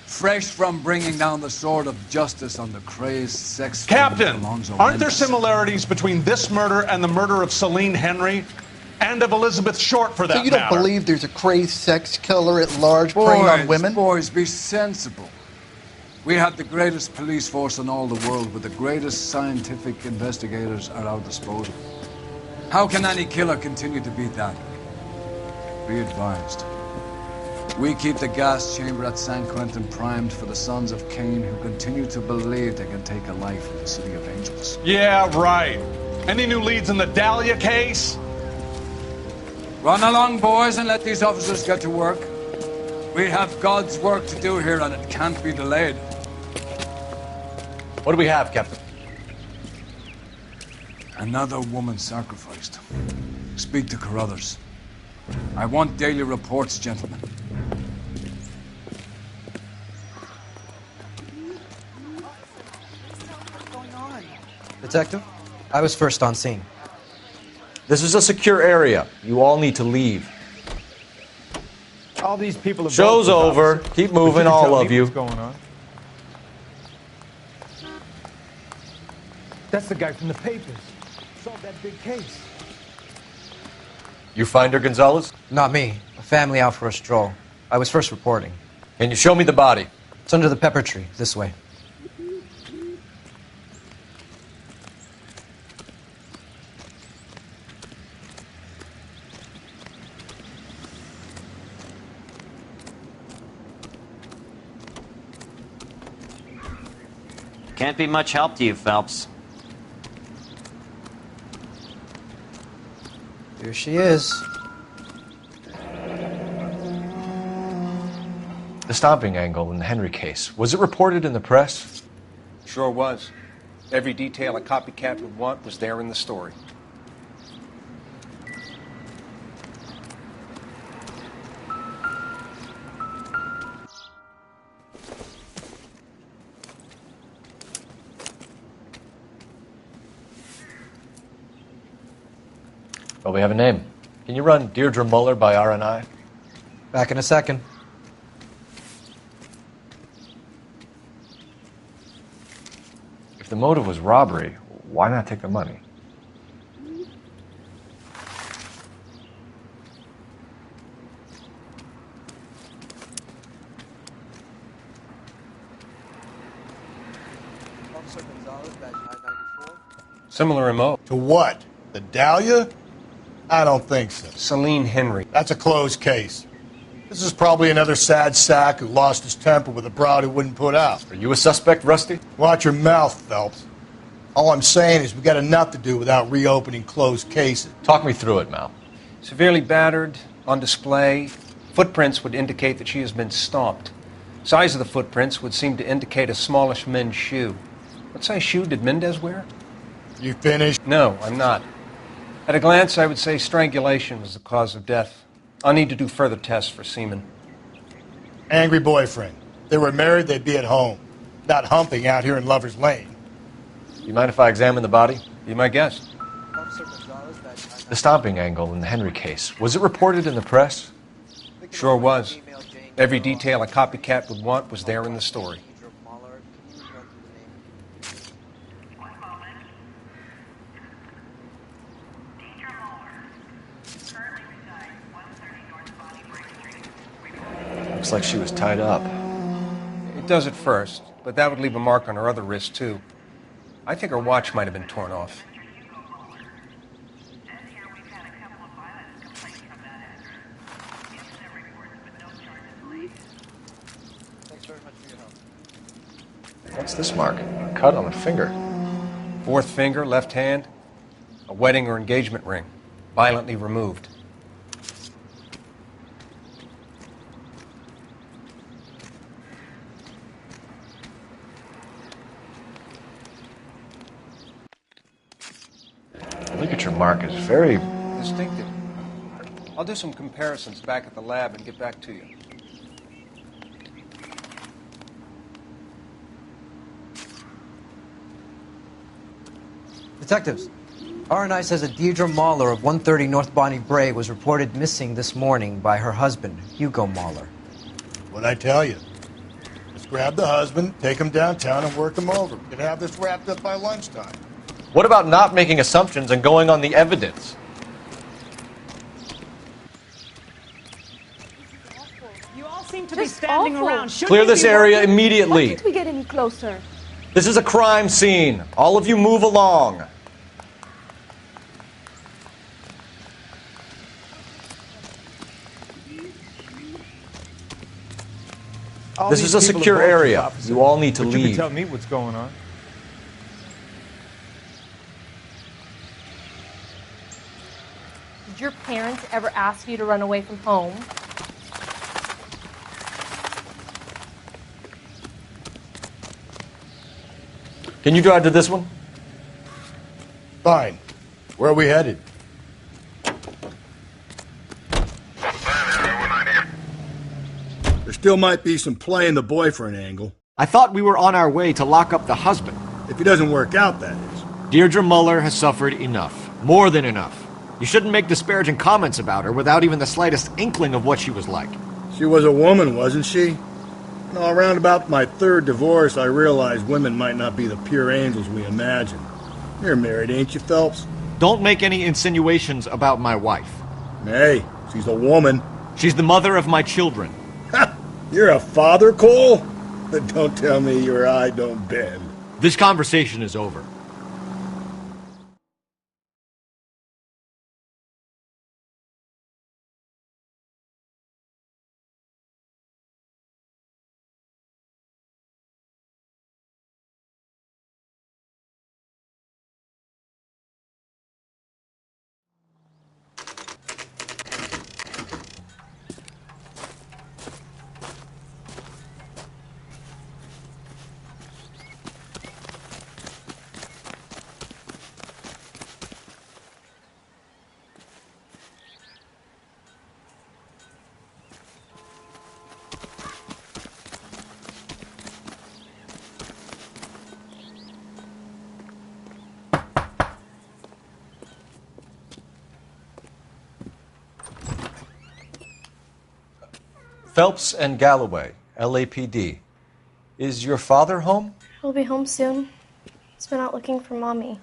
fresh from bringing down the sword of justice on the crazed sex... Captain, Alonzo aren't there Mendes. similarities between this murder and the murder of Celine Henry? And of Elizabeth Short, for that So you don't matter? believe there's a crazed sex killer at large preying on women? Boys, be sensible. We have the greatest police force in all the world, with the greatest scientific investigators at our disposal. How can any killer continue to beat that? Be advised. We keep the gas chamber at San Quentin primed for the sons of Cain who continue to believe they can take a life in the City of Angels. Yeah, right. Any new leads in the Dahlia case? Run along, boys, and let these officers get to work. We have God's work to do here, and it can't be delayed. What do we have, Captain? Another woman sacrificed. Speak to Carruthers. I want daily reports, gentlemen. Detective, I was first on scene. This is a secure area. You all need to leave. All these people have Show's over. Keep moving, all of you. What's going on? That's the guy from the papers. Solved that big case. You find her, Gonzalez? Not me. A family out for a stroll. I was first reporting. Can you show me the body? It's under the pepper tree, this way. Can't be much help to you, Phelps. Here she is. The stomping angle in the Henry case. Was it reported in the press? Sure was. Every detail a copycat would want was there in the story. Well, we have a name. Can you run Deirdre Muller by RNI? Back in a second. If the motive was robbery, why not take the money? Similar MO. To what? The Dahlia? I don't think so. Celine Henry. That's a closed case. This is probably another sad sack who lost his temper with a broad who wouldn't put out. Are you a suspect, Rusty? Watch your mouth, Phelps. All I'm saying is we got enough to do without reopening closed cases. Talk me through it, Mal. Severely battered, on display. Footprints would indicate that she has been stomped. Size of the footprints would seem to indicate a smallish men's shoe. What size shoe did Mendez wear? You finished? No, I'm not. At a glance, I would say strangulation was the cause of death. I'll need to do further tests for semen. Angry boyfriend. If they were married, they'd be at home. Not humping out here in Lover's Lane. You mind if I examine the body? Be my guest. The stomping angle in the Henry case, was it reported in the press? Sure was. Every detail a copycat would want was there in the story. Looks like she was tied up. It does at first, but that would leave a mark on her other wrist, too. I think her watch might have been torn off. What's this mark? A cut on a finger. Fourth finger, left hand. A wedding or engagement ring. Violently removed. The ligature mark is very distinctive. I'll do some comparisons back at the lab and get back to you. Detectives, R&I says a Deirdre Mahler of 130 North Bonnie Bray was reported missing this morning by her husband, Hugo Mahler. What'd I tell you? Let's grab the husband, take him downtown, and work him over. We can have this wrapped up by lunchtime. What about not making assumptions and going on the evidence? You all seem to be standing around. Clear this area immediately. Why can't we get any closer? This is a crime scene. All of you move along. This is a secure area. You all need to But you leave. can tell me what's going on. Did your parents ever ask you to run away from home? Can you drive to this one? Fine. Where are we headed? There still might be some play in the boyfriend angle. I thought we were on our way to lock up the husband. If he doesn't work out, that is. Deirdre Muller has suffered enough. More than enough. You shouldn't make disparaging comments about her without even the slightest inkling of what she was like. She was a woman, wasn't she? No, around about my third divorce, I realized women might not be the pure angels we imagine. You're married, ain't you, Phelps? Don't make any insinuations about my wife. Hey, she's a woman. She's the mother of my children. You're a father, Cole? But don't tell me your eye don't bend. This conversation is over. Phelps and Galloway, LAPD. Is your father home? He'll be home soon. He's been out looking for Mommy.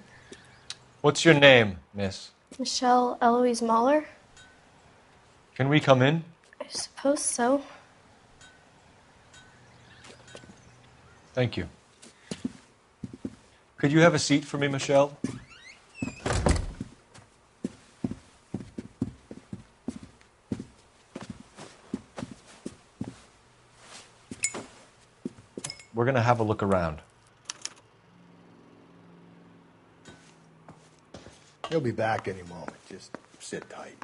What's your name, miss? Michelle Eloise Mahler? Can we come in? I suppose so. Thank you. Could you have a seat for me, Michelle? We're going to have a look around. He'll be back any moment. Just sit tight.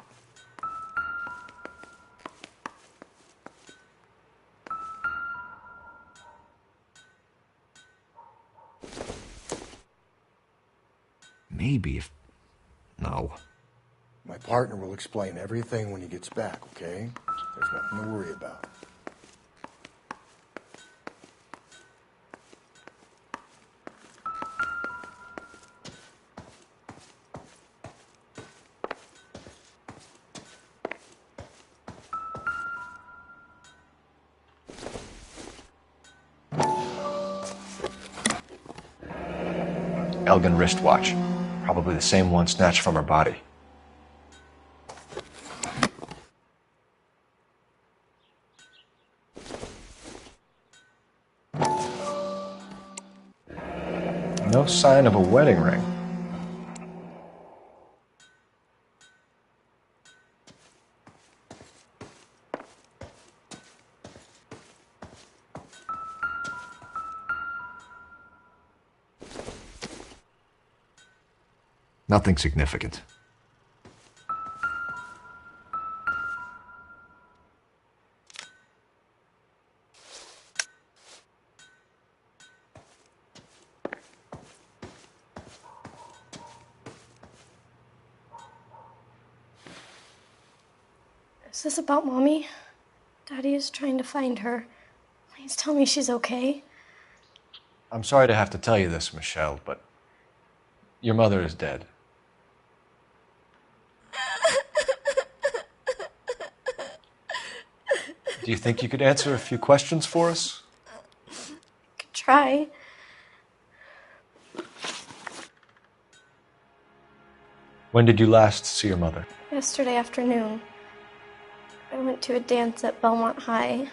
Maybe if... No. My partner will explain everything when he gets back, okay? There's nothing to worry about. Elgin wristwatch. Probably the same one snatched from her body. No sign of a wedding ring. Nothing significant. Is this about Mommy? Daddy is trying to find her. Please tell me she's okay. I'm sorry to have to tell you this, Michelle, but your mother is dead. Do you think you could answer a few questions for us? Could try. When did you last see your mother? Yesterday afternoon. I went to a dance at Belmont High.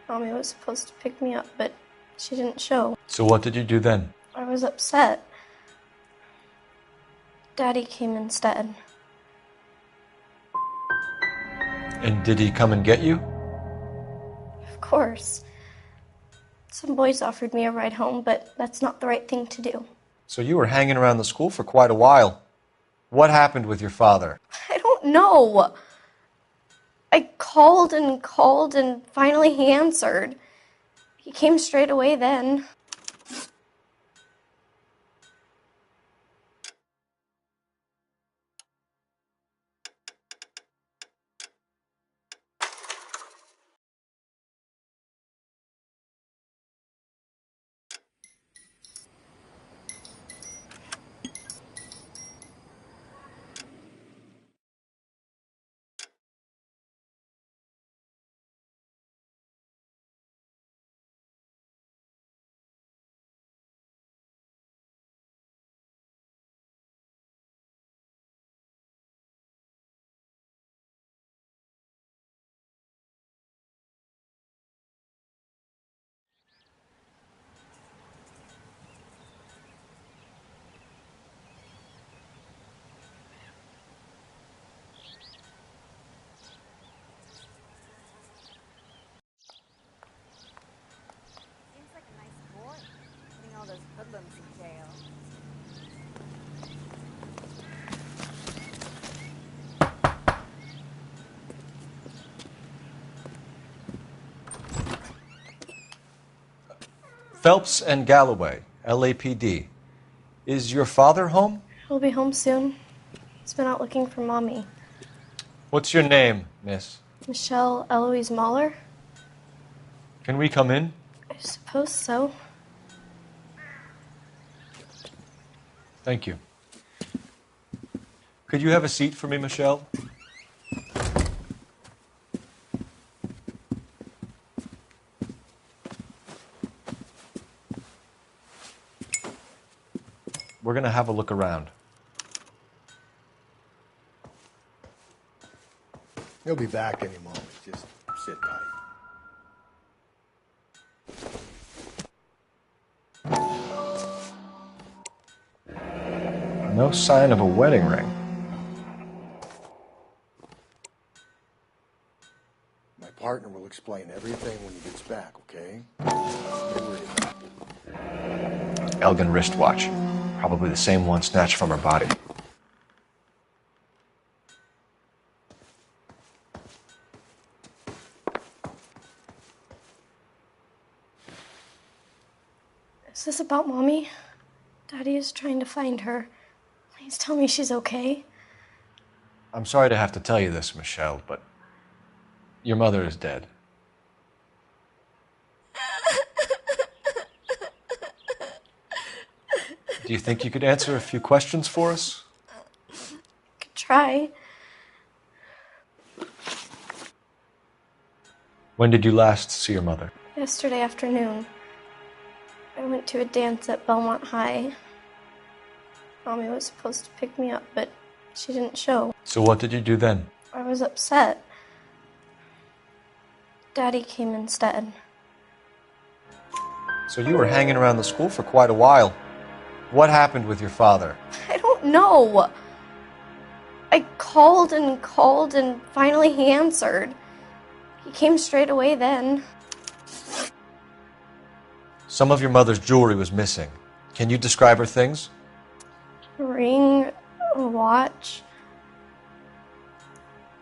Mommy was supposed to pick me up, but she didn't show. So what did you do then? I was upset. Daddy came instead. And did he come and get you? Of course. Some boys offered me a ride home, but that's not the right thing to do. So you were hanging around the school for quite a while. What happened with your father? I don't know. I called and finally he answered. He came straight away then. Phelps and Galloway, LAPD. Is your father home? He'll be home soon. He's been out looking for Mommy. What's your name, miss? Michelle Eloise Mahler? Can we come in? I suppose so. Thank you. Could you have a seat for me, Michelle? We're going to have a look around. He'll be back any moment. Just sit tight. No sign of a wedding ring. My partner will explain everything when he gets back, okay? Elgin wristwatch. Probably the same one snatched from her body. Is this about Mommy? Daddy is trying to find her. Please tell me she's okay. I'm sorry to have to tell you this, Michelle, but your mother is dead. Do you think you could answer a few questions for us? Could try. When did you last see your mother? Yesterday afternoon. I went to a dance at Belmont High. Mommy was supposed to pick me up, but she didn't show. So what did you do then? I was upset. Daddy came instead. So you were hanging around the school for quite a while. What happened with your father? I don't know. I called and finally he answered. He came straight away then. Some of your mother's jewelry was missing. Can you describe her things? A ring, a watch.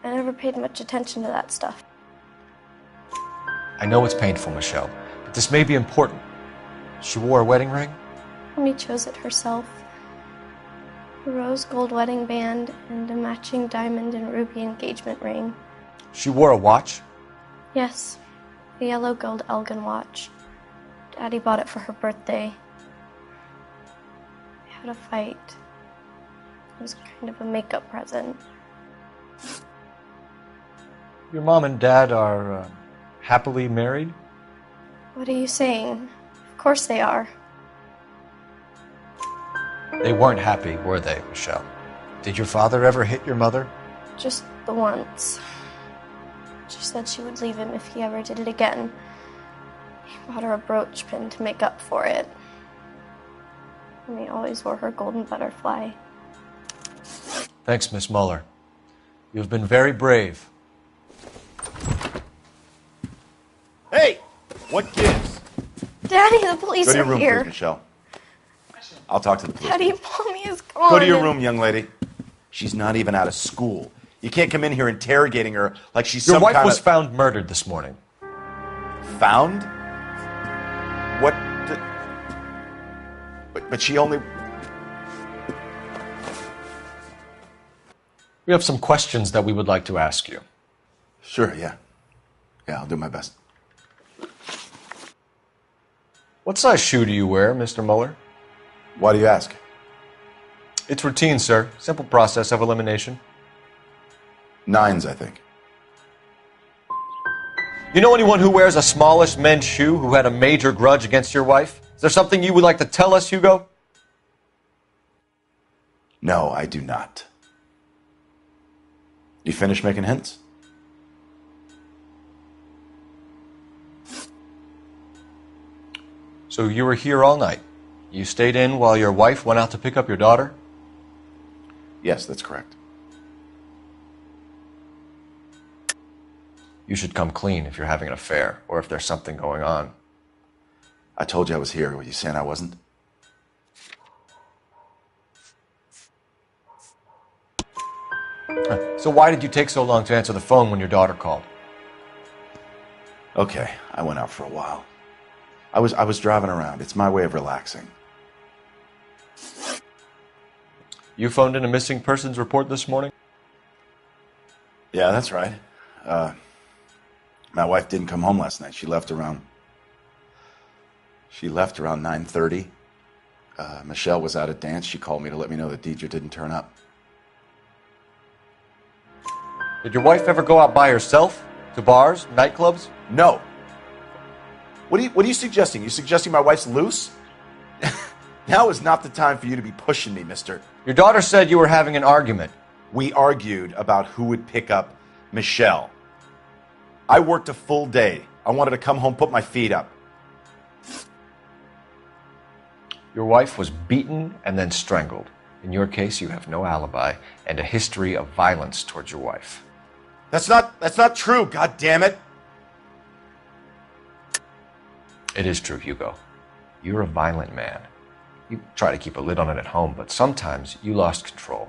I never paid much attention to that stuff. I know it's painful, Michelle, but this may be important. She wore a wedding ring? Mommy chose it herself. A rose gold wedding band and a matching diamond and ruby engagement ring. She wore a watch? Yes, a yellow gold Elgin watch. Daddy bought it for her birthday. We had a fight. It was kind of a makeup present. Your mom and dad are happily married? What are you saying? Of course they are. They weren't happy, were they, Michelle? Did your father ever hit your mother? Just the once. She said she would leave him if he ever did it again. He bought her a brooch pin to make up for it. And he always wore her golden butterfly. Thanks, Miss Muller. You've been very brave. Hey! What gives? Daddy, the police Go to your are room, here. please, Michelle. I'll talk to the police. Daddy, Mommy is gone. Go to your room, young lady. She's not even out of school. You can't come in here interrogating her like she's Your some wife kind was of... found murdered this morning. Found? What? But she only... We have some questions that we would like to ask you. Sure, yeah. Yeah, I'll do my best. What size shoe do you wear, Mr. Muller? Why do you ask? It's routine, sir. Simple process of elimination. 9s, I think. You know anyone who wears a smallish men's shoe who had a major grudge against your wife? Is there something you would like to tell us, Hugo? No, I do not. You finished making hints? So you were here all night. You stayed in while your wife went out to pick up your daughter? Yes, that's correct. You should come clean if you're having an affair or if there's something going on. I told you I was here. Were you saying I wasn't? So why did you take so long to answer the phone when your daughter called? Okay, I went out for a while. I was driving around. It's my way of relaxing. You phoned in a missing persons report this morning? Yeah, that's right. My wife didn't come home last night. She left around 9:30. Michelle was out at dance. She called me to let me know that Deidre didn't turn up. Did your wife ever go out by herself? To bars, nightclubs? No. What are you suggesting? You suggesting my wife's loose? Now is not the time for you to be pushing me, mister. Your daughter said you were having an argument. We argued about who would pick up Michelle. I worked a full day. I wanted to come home, put my feet up. Your wife was beaten and then strangled. In your case, you have no alibi and a history of violence towards your wife. That's not true, God damn it. It is true, Hugo. You're a violent man. You try to keep a lid on it at home, but sometimes you lost control.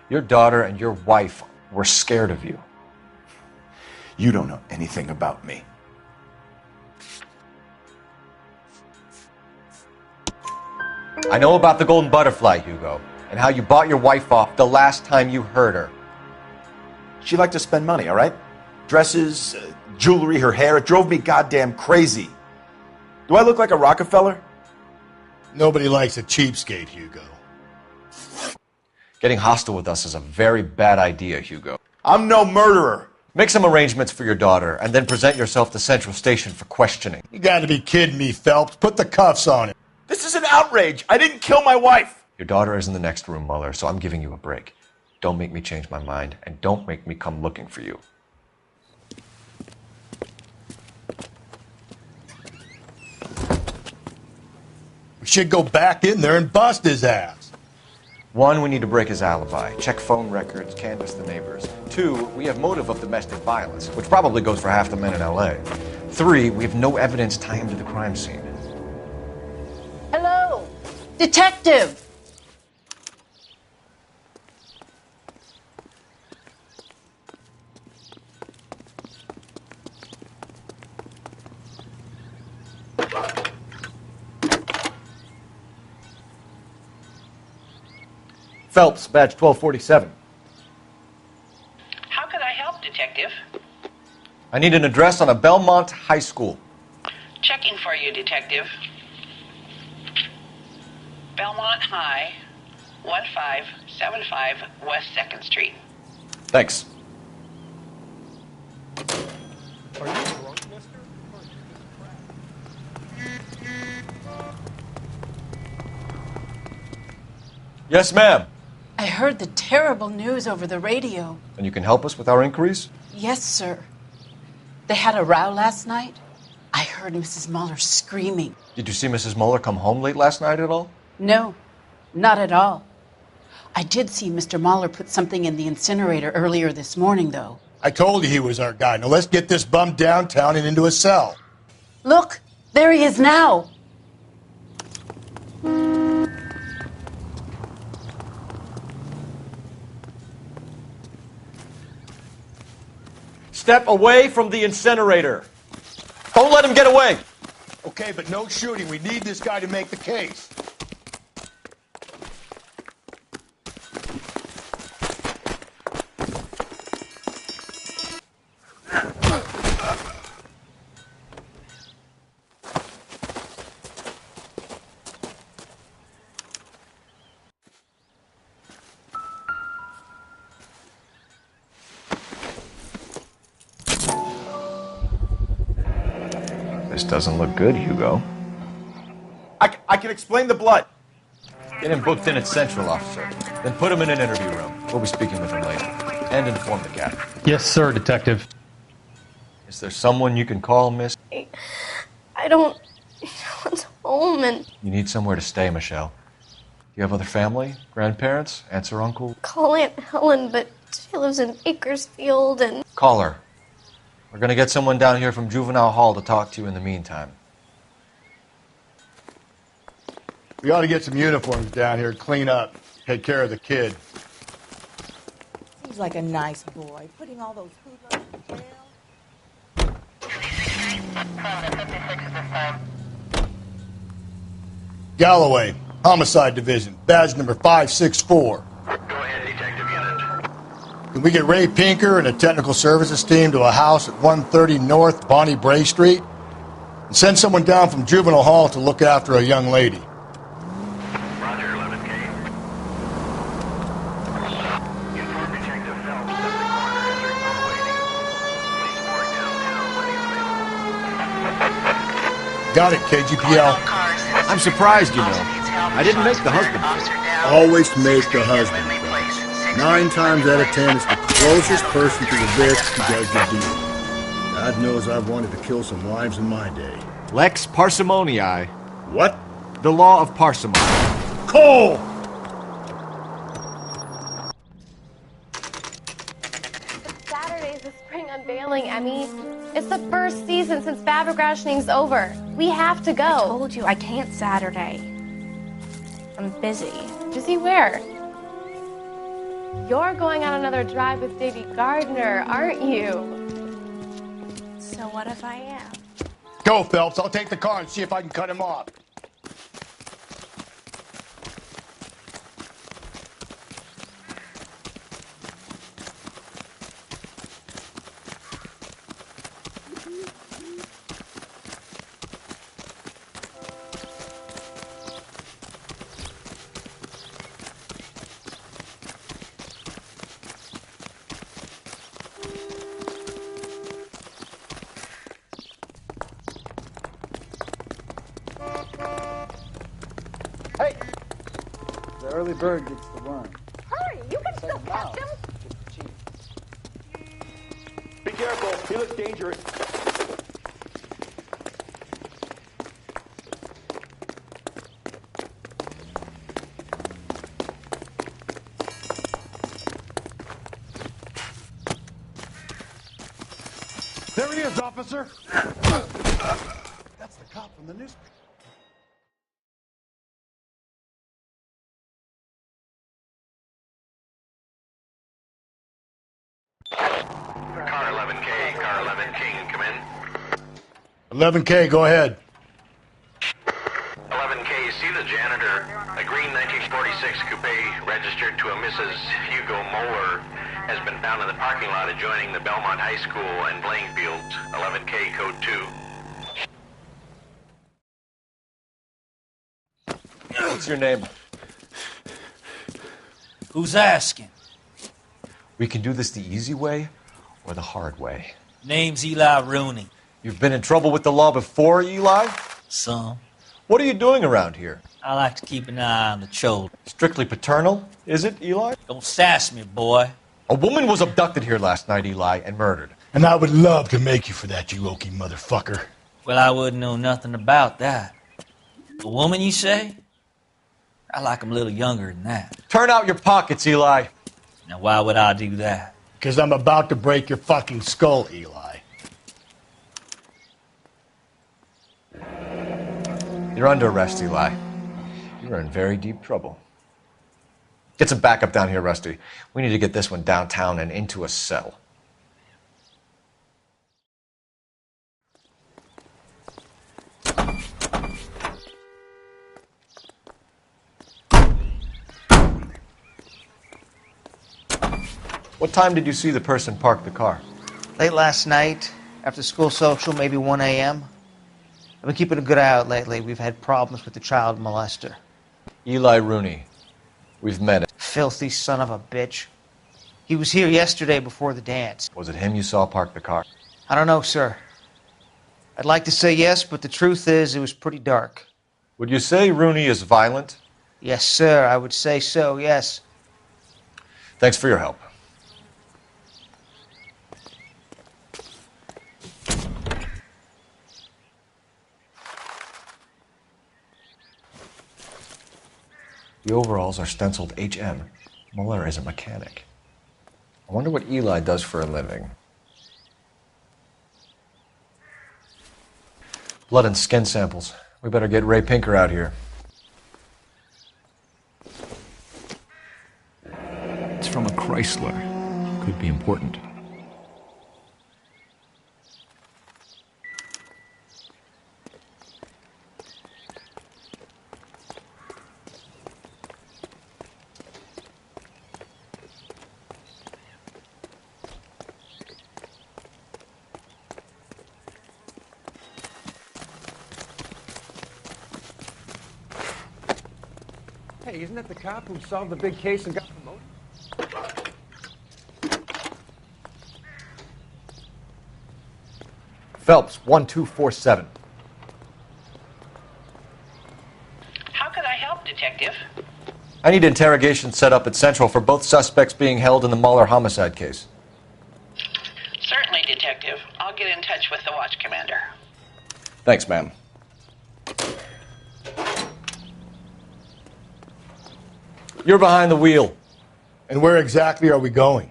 Your daughter and your wife were scared of you. You don't know anything about me. I know about the golden butterfly, Hugo, and how you bought your wife off the last time you heard her. She liked to spend money, all right? Dresses, jewelry, her hair. It drove me goddamn crazy. Do I look like a Rockefeller? Nobody likes a cheapskate, Hugo. Getting hostile with us is a very bad idea, Hugo. I'm no murderer. Make some arrangements for your daughter, and then present yourself to Central Station for questioning. You gotta be kidding me, Phelps. Put the cuffs on him. This is an outrage. I didn't kill my wife. Your daughter is in the next room, Mueller, so I'm giving you a break. Don't make me change my mind, and don't make me come looking for you. We should go back in there and bust his ass. 1, we need to break his alibi. Check phone records, canvass the neighbors. 2, we have motive of domestic violence, which probably goes for half the men in L.A. 3, we have no evidence tying him to the crime scene. Hello, detective. Phelps, badge 1247. How can I help, detective? I need an address on a Belmont High School. Checking for you, detective. Belmont High, 1575 West 2nd Street. Thanks. Are you drunk, mister? Yes, ma'am. I heard the terrible news over the radio. And you can help us with our inquiries? Yes, sir. They had a row last night. I heard Mrs. Mueller screaming. Did you see Mrs. Mueller come home late last night at all? No, not at all. I did see Mr. Mueller put something in the incinerator earlier this morning, though. I told you he was our guy. Now let's get this bum downtown and into a cell. Look, there he is now. Step away from the incinerator. Don't let him get away. Okay, but no shooting. We need this guy to make the case. This doesn't look good, Hugo. I can explain the blood. Get him booked in at Central, officer. Then put him in an interview room. We'll be speaking with him later. And inform the captain. Yes, sir, detective. Is there someone you can call, miss? I don't want home and You need somewhere to stay, Michelle. Do you have other family? Grandparents? Aunts or uncle? call Aunt Helen, but she lives in Bakersfield and Call her. We're going to get someone down here from Juvenile Hall to talk to you in the meantime. We ought to get some uniforms down here, clean up, take care of the kid. Seems like a nice boy, putting all those hoodlums in jail. Galloway, Homicide Division, badge number 564. Can we get Ray Pinker and a technical services team to a house at 130 North Bonnie Bray Street? And send someone down from Juvenile Hall to look after a young lady. Roger, 11K. Inform Detective Phelps that the coroner is remote waiting. Police board downtown, Got it, KGPL. I'm surprised, you know. I didn't make the husband. Always make the husband. 9 times out of 10, it's the closest person to the Vic who does the deal. God knows I've wanted to kill some wives in my day. Lex parsimoniae. What? The law of parsimony. Cole! Saturday's the spring unveiling, Emmy. It's the first season since fabric rationing's over. We have to go. I told you I can't Saturday. I'm busy. Busy where? You're going on another drive with Davy Gardner, aren't you? So what if I am? Go, Phelps. I'll take the car and see if I can cut him off. Hey! The early bird gets the worm. Hurry! You can still catch him! Be careful. He looks dangerous. There he is, officer. That's the cop from the newspaper. Car 11K, car 11 King, come in. 11K, go ahead. 11K, see the janitor. A green 1946 coupe registered to a Mrs. Hugo Moeller has been found in the parking lot adjoining the Belmont High School and playing field. 11K, code 2. What's your name? Who's asking? We can do this the easy way or the hard way. Name's Eli Rooney. You've been in trouble with the law before, Eli? Some. What are you doing around here? I like to keep an eye on the children. Strictly paternal, is it, Eli? Don't sass me, boy. A woman was abducted here last night, Eli, and murdered. And I would love to make you for that, you oaky motherfucker. Well, I wouldn't know nothing about that. A woman, you say? I like 'em a little younger than that. Turn out your pockets, Eli. Now, why would I do that? Because I'm about to break your fucking skull, Eli. You're under arrest, Eli. You're in very deep trouble. Get some backup down here, Rusty. We need to get this one downtown and into a cell. What time did you see the person park the car? Late last night, after school social, maybe 1 a.m. I've been keeping a good eye out lately. We've had problems with the child molester. Eli Rooney. We've met him. Filthy son of a bitch. He was here yesterday before the dance. Was it him you saw park the car? I don't know, sir. I'd like to say yes, but the truth is it was pretty dark. Would you say Rooney is violent? Yes, sir. I would say so, yes. Thanks for your help. The overalls are stenciled HM. Mueller is a mechanic. I wonder what Eli does for a living. Blood and skin samples. We better get Ray Pinker out here. It's from a Chrysler. Could be important. Hey, isn't that the cop who solved the big case and got promoted? Phelps, 1247. How could I help, Detective? I need interrogation set up at Central for both suspects being held in the Mahler homicide case. Certainly, Detective. I'll get in touch with the watch commander. Thanks, ma'am. You're behind the wheel. And where exactly are we going?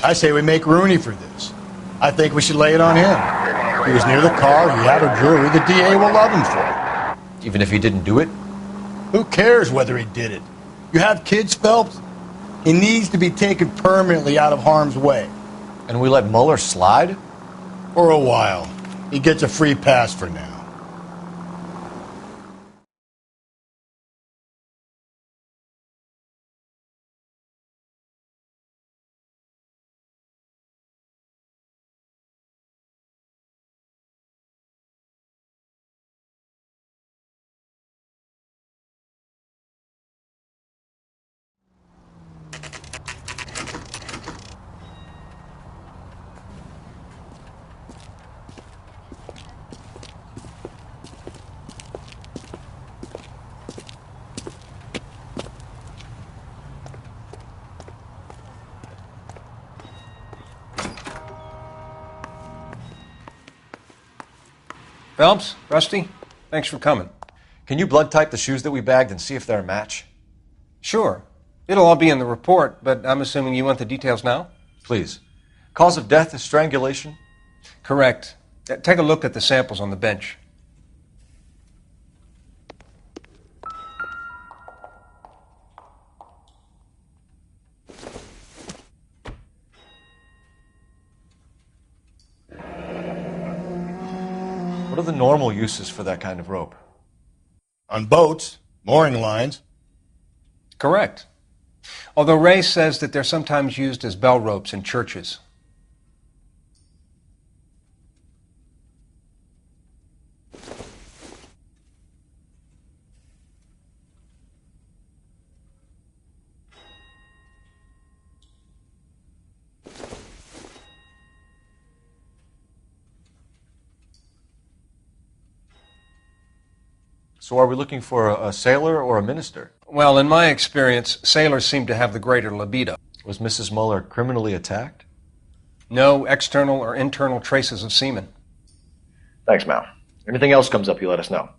I say we make Rooney for this. I think we should lay it on him. He was near the car, he had a jury, the DA will love him for it. Even if he didn't do it? Who cares whether he did it? You have kids, Phelps? He needs to be taken permanently out of harm's way. And we let Mueller slide? For a while. He gets a free pass for now. Phelps, Rusty, thanks for coming. Can you blood type the shoes that we bagged and see if they're a match? Sure. It'll all be in the report, but I'm assuming you want the details now? Please. Cause of death is strangulation? Correct. Take a look at the samples on the bench. What are the normal uses for that kind of rope? On boats, mooring lines. Correct. Although Ray says that they're sometimes used as bell ropes in churches. So are we looking for a sailor or a minister? Well, in my experience, sailors seem to have the greater libido. Was Mrs. Mueller criminally attacked? No external or internal traces of semen. Thanks, Mal. Anything else comes up, you let us know.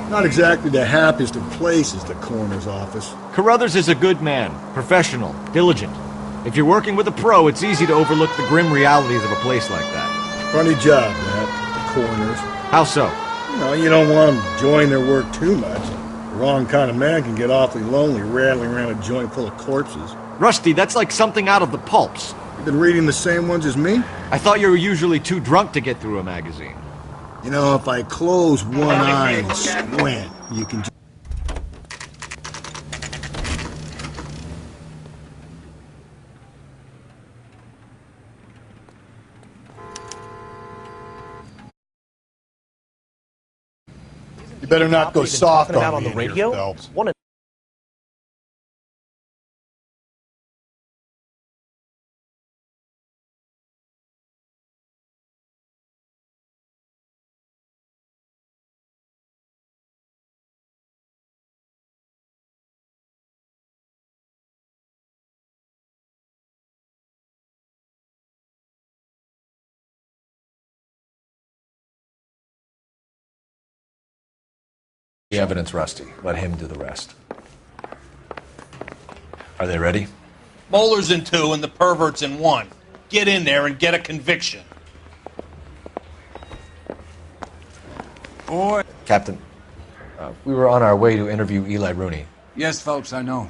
Not exactly the happiest of places, the coroner's office. Carruthers is a good man, professional, diligent. If you're working with a pro, it's easy to overlook the grim realities of a place like that. Funny job, that, the coroner's. How so? You don't want them enjoying their work too much. The wrong kind of man can get awfully lonely rattling around a joint full of corpses. Rusty, that's like something out of the pulps. You've been reading the same ones as me? I thought you were usually too drunk to get through a magazine. You know, if I close one eye and squint, you can... You better not go soft on me the radio. Phelps. The evidence, Rusty. Let him do the rest. Are they ready? Bowler's in 2 and the pervert's in 1. Get in there and get a conviction. Boy. Captain, we were on our way to interview Eli Rooney. Yes, Phelps, I know.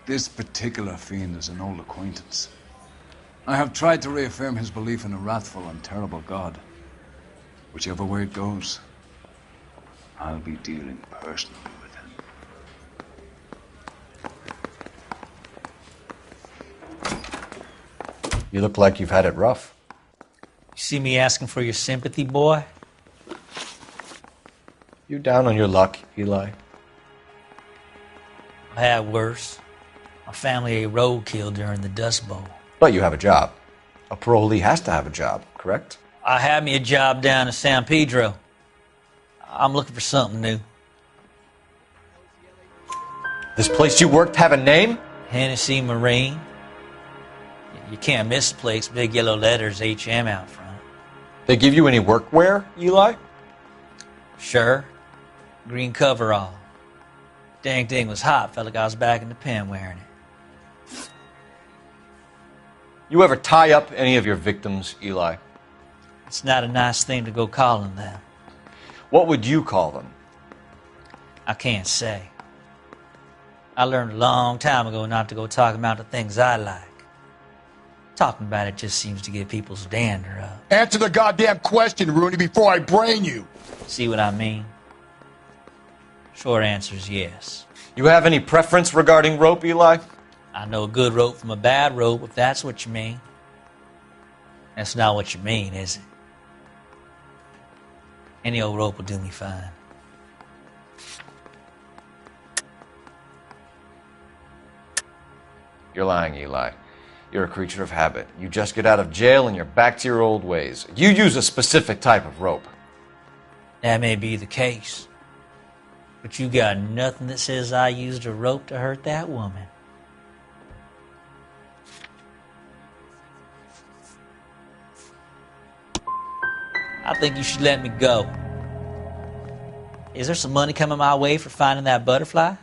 This particular fiend is an old acquaintance. I have tried to reaffirm his belief in a wrathful and terrible God. Whichever way it goes, I'll be dealing personally with him. You look like you've had it rough. You see me asking for your sympathy, boy? You down on your luck, Eli? I had worse. My family roadkill during the Dust Bowl. But you have a job. A parolee has to have a job, correct? I had me a job down in San Pedro. I'm looking for something new. This place you worked have a name? Hennessy Marine. You can't miss the place. Big yellow letters, HM out front. They give you any workwear, Eli? Sure. Green coverall. Dang thing was hot. Felt like I was back in the pen wearing it. You ever tie up any of your victims, Eli? It's not a nice thing to go calling them. What would you call them? I can't say. I learned a long time ago not to go talking about the things I like. Talking about it just seems to get people's dander up. Answer the goddamn question, Rooney, before I brain you. See what I mean? Short answer is yes. You have any preference regarding rope, Eli? I know a good rope from a bad rope, if that's what you mean. That's not what you mean, is it? Any old rope will do me fine. You're lying, Eli. You're a creature of habit. You just get out of jail and you're back to your old ways. You use a specific type of rope. That may be the case. But you got nothing that says I used a rope to hurt that woman. I think you should let me go. Is there some money coming my way for finding that butterfly?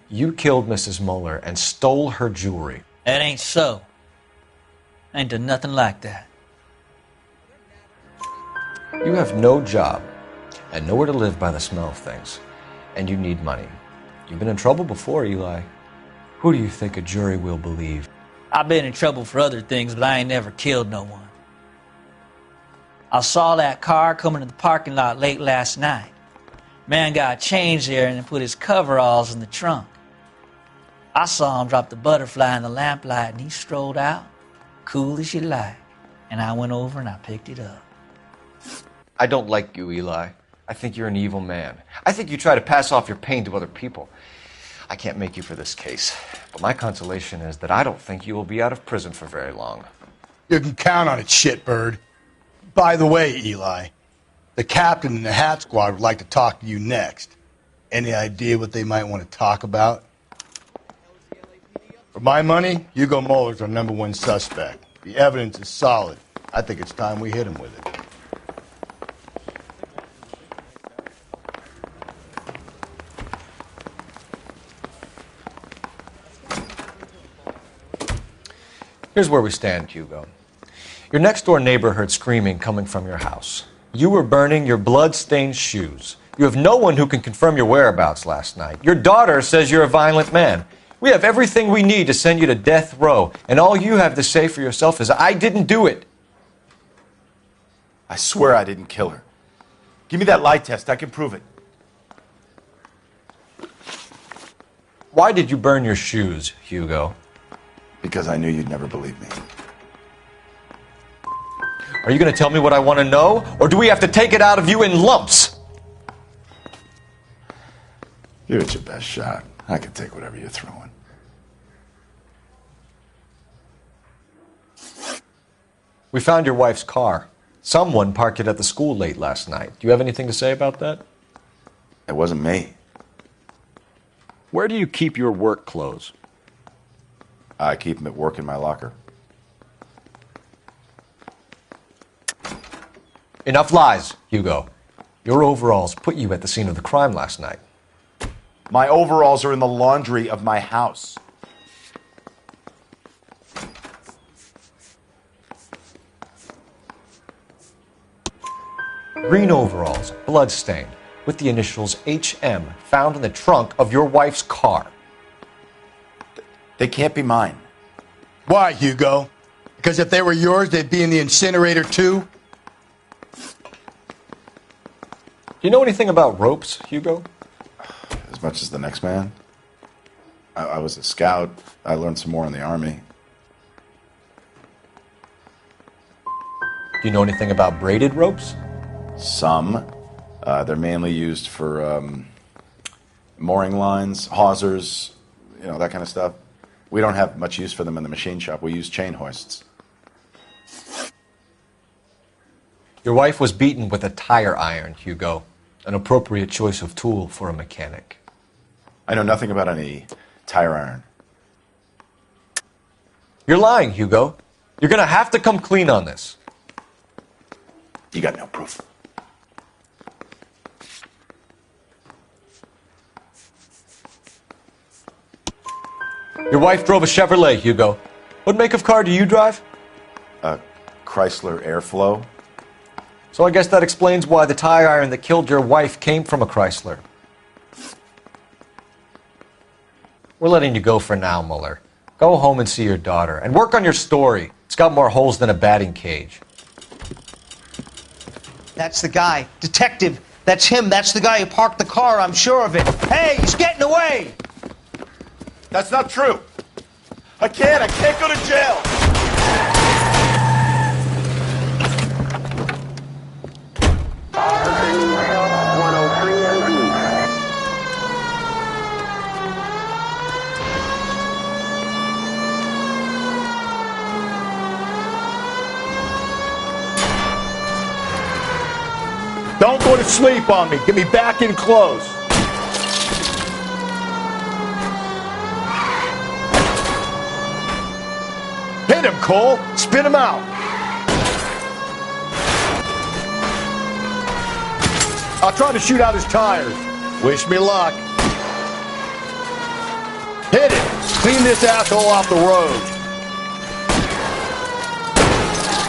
You killed Mrs. Muller and stole her jewelry. That ain't so. I ain't done nothing like that. You have no job and nowhere to live by the smell of things. And you need money. You've been in trouble before, Eli. Who do you think a jury will believe? I've been in trouble for other things, but I ain't never killed no one. I saw that car coming to the parking lot late last night. Man got changed there and then put his coveralls in the trunk. I saw him drop the butterfly in the lamplight and he strolled out, cool as you like. And I went over and I picked it up. I don't like you, Eli. I think you're an evil man. I think you try to pass off your pain to other people. I can't make you for this case, but my consolation is that I don't think you will be out of prison for very long. You can count on it, shitbird. By the way, Eli, the captain and the hat squad would like to talk to you next. Any idea what they might want to talk about? For my money, Hugo Muller's our #1 suspect. The evidence is solid. I think it's time we hit him with it. Here's where we stand, Hugo. Your next-door neighbor heard screaming coming from your house. You were burning your blood-stained shoes. You have no one who can confirm your whereabouts last night. Your daughter says you're a violent man. We have everything we need to send you to death row, and all you have to say for yourself is, I didn't do it. I swear I didn't kill her. Give me that lie test. I can prove it. Why did you burn your shoes, Hugo? Because I knew you'd never believe me. Are you going to tell me what I want to know, or do we have to take it out of you in lumps? Give it your best shot. I can take whatever you're throwing. We found your wife's car. Someone parked it at the school late last night. Do you have anything to say about that? It wasn't me. Where do you keep your work clothes? I keep them at work in my locker. Enough lies, Hugo. Your overalls put you at the scene of the crime last night. My overalls are in the laundry of my house. Green overalls, blood-stained, with the initials HM found in the trunk of your wife's car. They can't be mine. Why, Hugo? Because if they were yours, they'd be in the incinerator too? Do you know anything about ropes, Hugo? As much as the next man. I was a scout. I learned some more in the Army. Do you know anything about braided ropes? Some. They're mainly used for mooring lines, hawsers, that kind of stuff. We don't have much use for them in the machine shop. We use chain hoists. Your wife was beaten with a tire iron, Hugo. An appropriate choice of tool for a mechanic. I know nothing about any tire iron. You're lying, Hugo. You're gonna have to come clean on this. You got no proof. Your wife drove a Chevrolet, Hugo. What make of car do you drive? A Chrysler Airflow. So I guess that explains why the tire iron that killed your wife came from a Chrysler. We're letting you go for now, Mueller. Go home and see your daughter. And work on your story. It's got more holes than a batting cage. That's the guy. Detective, that's him. That's the guy who parked the car, I'm sure of it. Hey, he's getting away! That's not true. I can't go to jail. Don't go to sleep on me. Get me back in close. Hit him, Cole. Spin him out. I'll try to shoot out his tires. Wish me luck. Hit it. Clean this asshole off the road.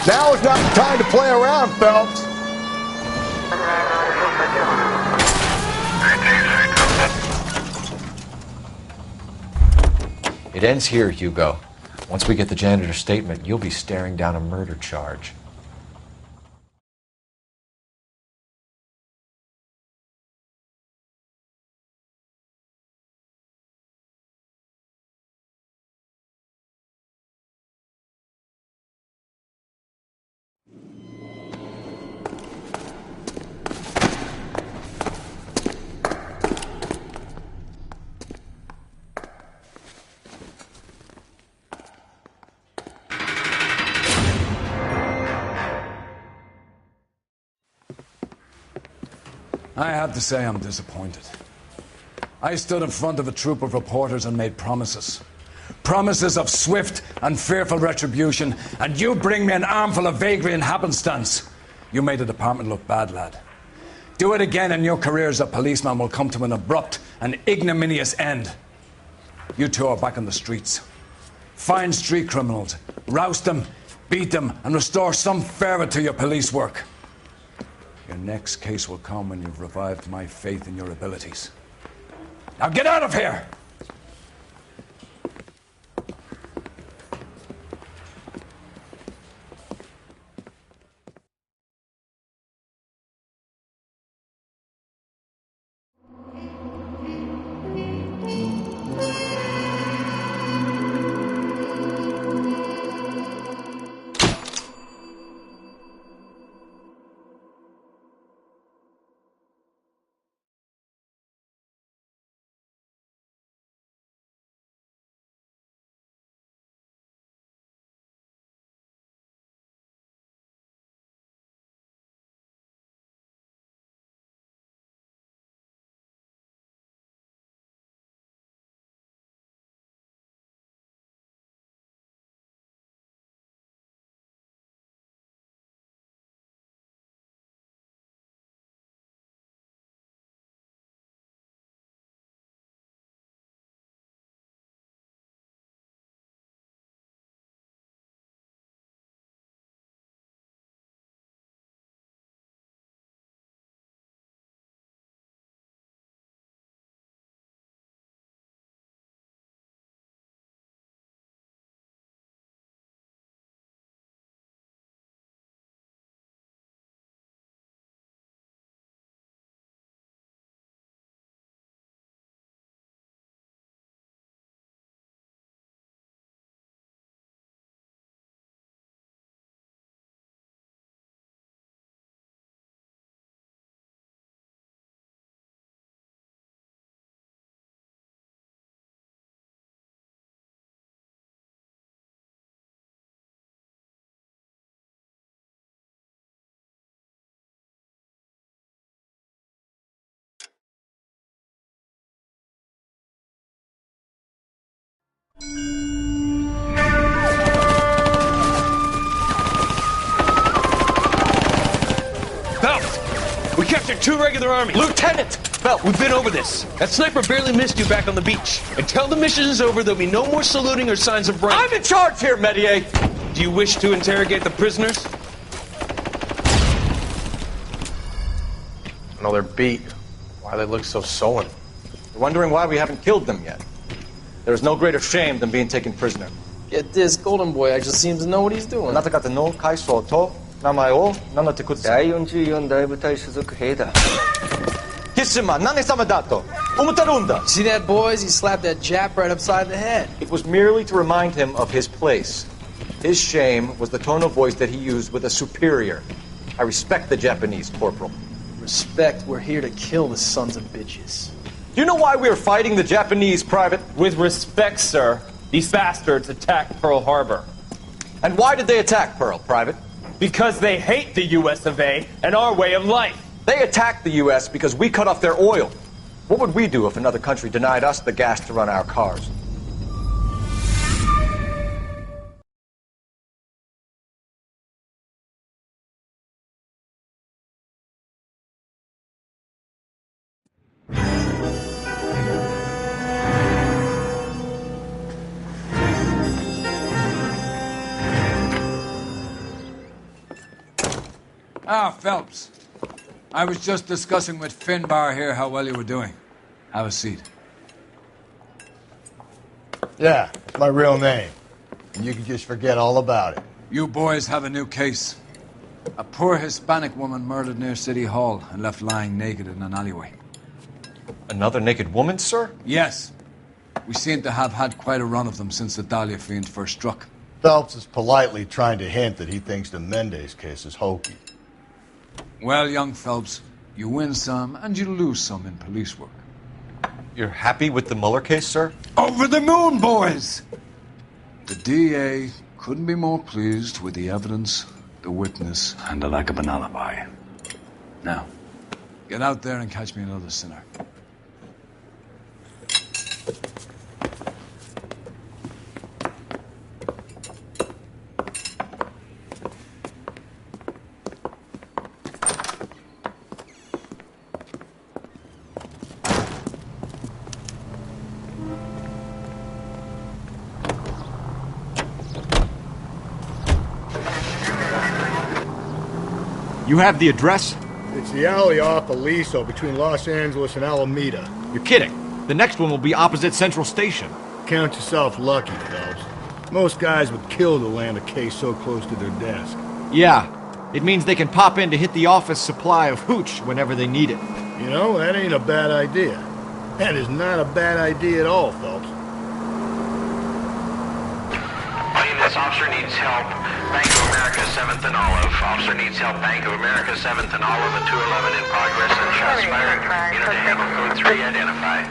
Now is not the time to play around, Phelps. It ends here, Hugo. Once we get the janitor's statement, you'll be staring down a murder charge. I have to say I'm disappointed. I stood in front of a troop of reporters and made promises. Promises of swift and fearful retribution, and you bring me an armful of vagary and happenstance. You made the department look bad, lad. Do it again and your career as a policeman will come to an abrupt and ignominious end. You two are back on the streets. Find street criminals, roust them, beat them, and restore some fervor to your police work. Your next case will come when you've revived my faith in your abilities. Now get out of here! 2 regular army. Lieutenant! Well, we've been over this. That sniper barely missed you back on the beach. Until the mission is over, there'll be no more saluting or signs of rank. I'm in charge here, Medier! Do you wish to interrogate the prisoners? No, they're beat. Why they look so sullen? They're wondering why we haven't killed them yet. There is no greater shame than being taken prisoner. Get this, Golden Boy actually seems to know what he's doing. あなた方の階層と名前を名乗ってください。第44大部隊所属兵だ。キスマ、何様だと思ってるんだ。See that, boys? He slapped that Jap right upside the head. It was merely to remind him of his place. His shame was the tone of voice that he used with a superior. I respect the Japanese, Corporal. Respect, we're here to kill the sons of bitches. Do you know why we are fighting the Japanese, Private? With respect, sir, these bastards attacked Pearl Harbor. And why did they attack Pearl, Private? Because they hate the US of A and our way of life. They attacked the US because we cut off their oil. What would we do if another country denied us the gas to run our cars? Ah, Phelps. I was just discussing with Finbar here how well you were doing. Have a seat. Yeah, it's my real name. And you can just forget all about it. You boys have a new case. A poor Hispanic woman murdered near City Hall and left lying naked in an alleyway. Another naked woman, sir? Yes. We seem to have had quite a run of them since the Dahlia fiend first struck. Phelps is politely trying to hint that he thinks the Mendez case is hokey. Well, young Phelps, you win some and you lose some in police work. You're happy with the Mueller case, sir? Over the moon, boys! The DA couldn't be more pleased with the evidence, the witness, and the lack of an alibi. Now, get out there and catch me another sinner. You have the address? It's the alley off Aliso between Los Angeles and Alameda. You're kidding. The next one will be opposite Central Station. Count yourself lucky, Phelps. Most guys would kill to land a case so close to their desk. Yeah. It means they can pop in to hit the office supply of hooch whenever they need it. You know, that ain't a bad idea. That is not a bad idea at all, Phelps. This officer needs help. Bank of America, 7th and Olive. Officer needs help. Bank of America, 7th and Olive, at 211 in progress and shots fired. Unit to handle code 3, identify.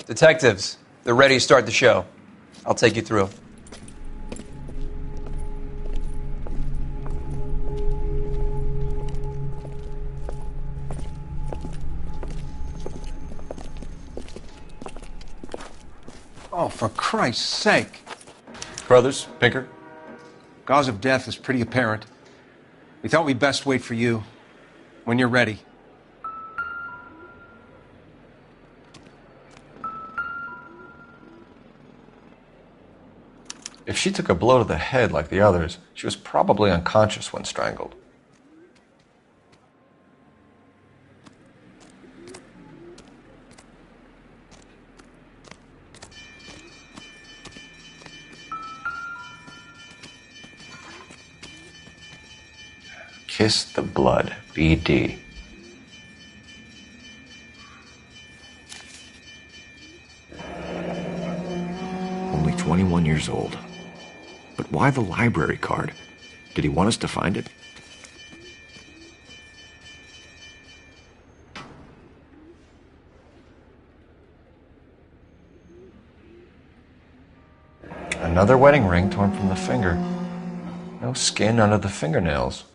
Detectives, they're ready to start the show. I'll take you through. Oh, for Christ's sake. Brothers, Pinker? Cause of death is pretty apparent. We thought we'd best wait for you. When you're ready. If she took a blow to the head like the others, she was probably unconscious when strangled. Kiss the blood, BD. Only 21 years old. But why the library card? Did he want us to find it? Another wedding ring torn from the finger. No skin under the fingernails.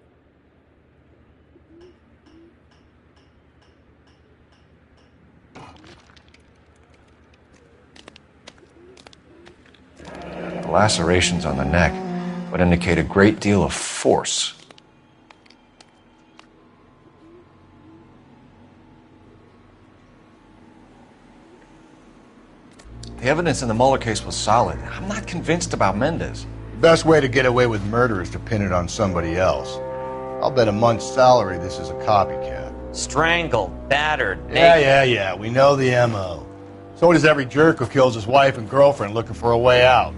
lacerations on the neck would indicate a great deal of force. The evidence in the Mueller case was solid. I'm not convinced about Mendez. The best way to get away with murder is to pin it on somebody else. I'll bet a month's salary this is a copycat. Strangled, battered, Yeah. We know the M.O. So does every jerk who kills his wife and girlfriend looking for a way out.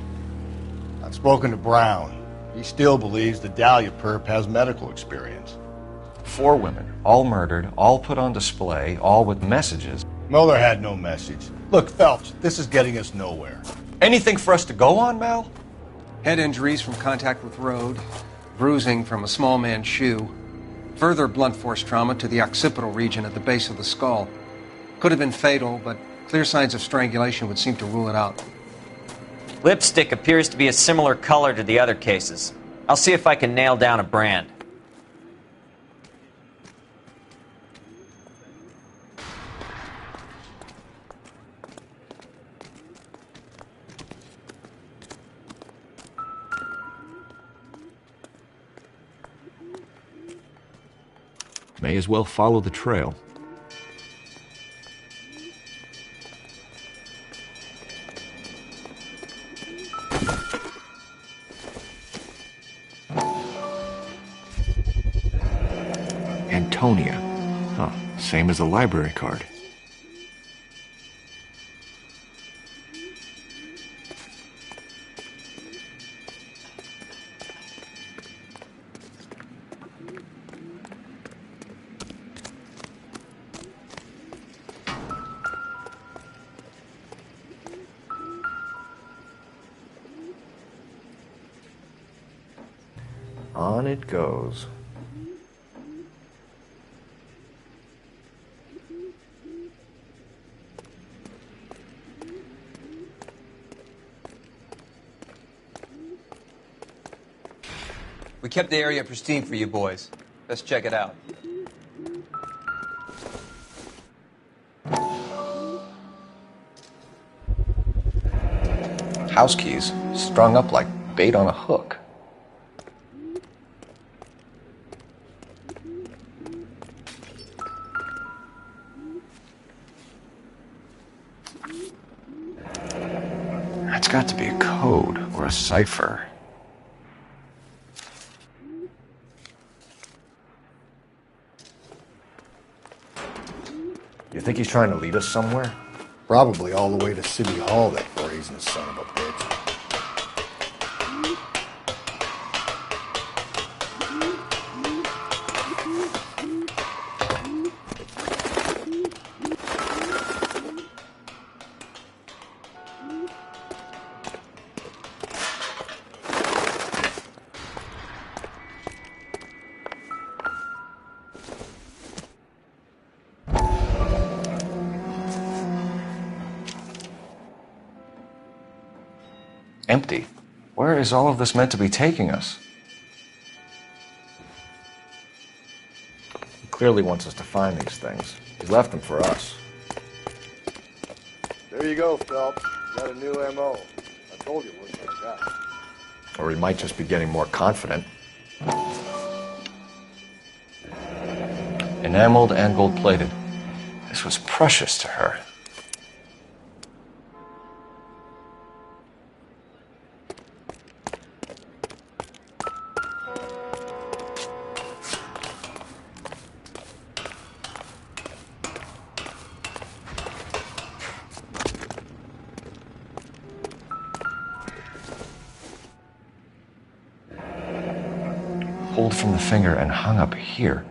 I've spoken to Brown. He still believes the Dahlia perp has medical experience. 4 women, all murdered, all put on display, all with messages. Mueller had no message. Look, Phelps, this is getting us nowhere. Anything for us to go on, Mal? Head injuries from contact with road, bruising from a small man's shoe, further blunt force trauma to the occipital region at the base of the skull. Could have been fatal, but clear signs of strangulation would seem to rule it out. Lipstick appears to be a similar color to the other cases. I'll see if I can nail down a brand. May as well follow the trail. Antonia. Huh, same as the library card. On it goes. We kept the area pristine for you boys. Let's check it out. House keys strung up like bait on a hook. That's got to be a code or a cipher. You think he's trying to lead us somewhere? Probably all the way to City Hall, that brazen son of a bitch. Empty. Where is all of this meant to be taking us? He clearly wants us to find these things. He left them for us. There you go, Phelps. You got a new M.O. I told you it wasn't like that. Or he might just be getting more confident. Enameled and gold-plated. This was precious to her. Pulled from the finger and hung up here.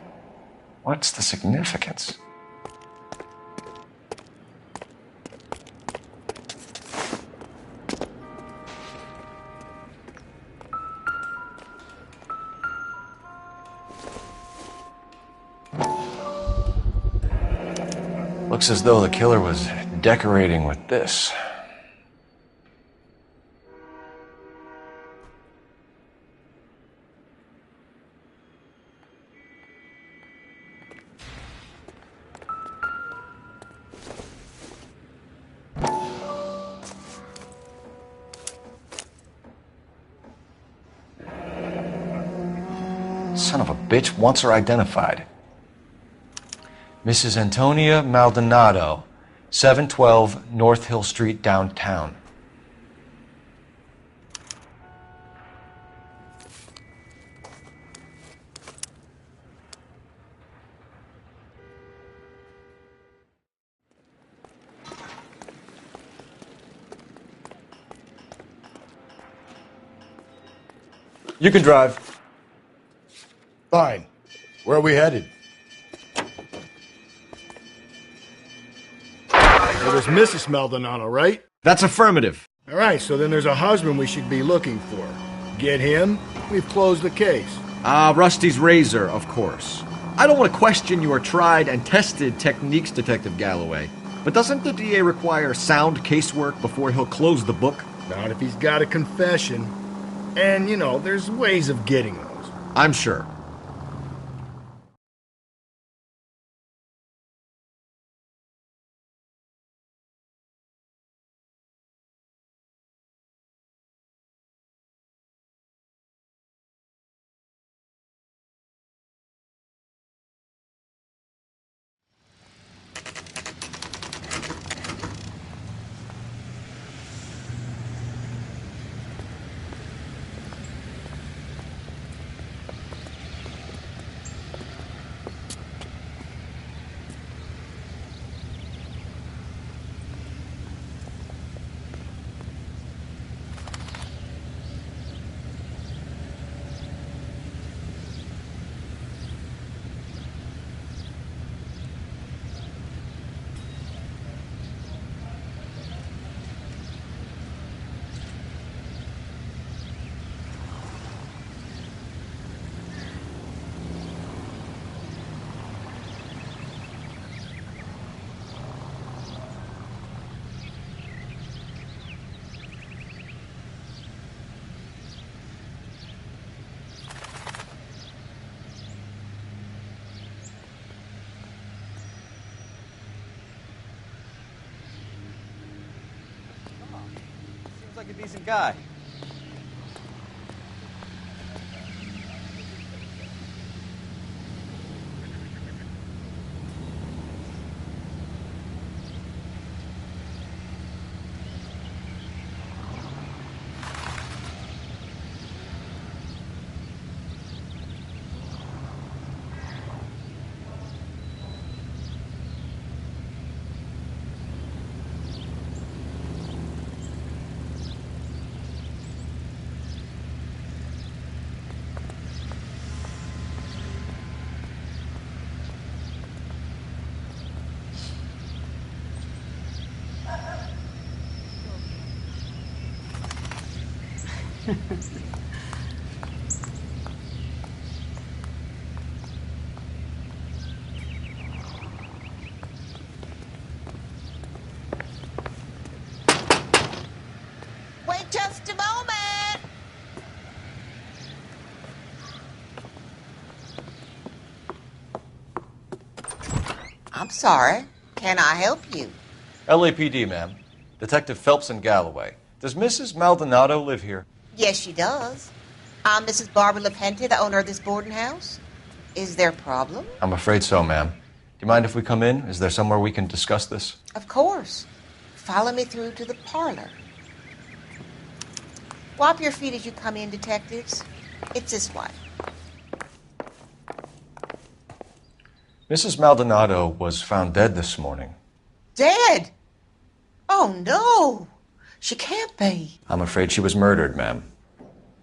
What's the significance? Looks as though the killer was decorating with this. Son of a bitch wants her identified. Mrs. Antonia Maldonado, 712 North Hill Street, downtown. You can drive. Fine. Where are we headed? Well, there's Mrs. Maldonado, right? That's affirmative. All right, so then there's a husband we should be looking for. Get him, we've closed the case. Rusty's razor, of course. I don't want to question your tried and tested techniques, Detective Galloway. But doesn't the DA require sound casework before he'll close the book? Not if he's got a confession. And, you know, there's ways of getting those. I'm sure. Seems like a decent guy. Wait just a moment. I'm sorry. Can I help you? LAPD, ma'am. Detective Phelps and Galloway. Does Mrs. Maldonado live here? Yes, she does. I'm Mrs. Barbara LaPenta, the owner of this boarding house. Is there a problem? I'm afraid so, ma'am. Do you mind if we come in? Is there somewhere we can discuss this? Of course. Follow me through to the parlor. Wipe your feet as you come in, detectives. It's this way. Mrs. Maldonado was found dead this morning. Dead? Oh, no. She can't be. I'm afraid she was murdered, ma'am.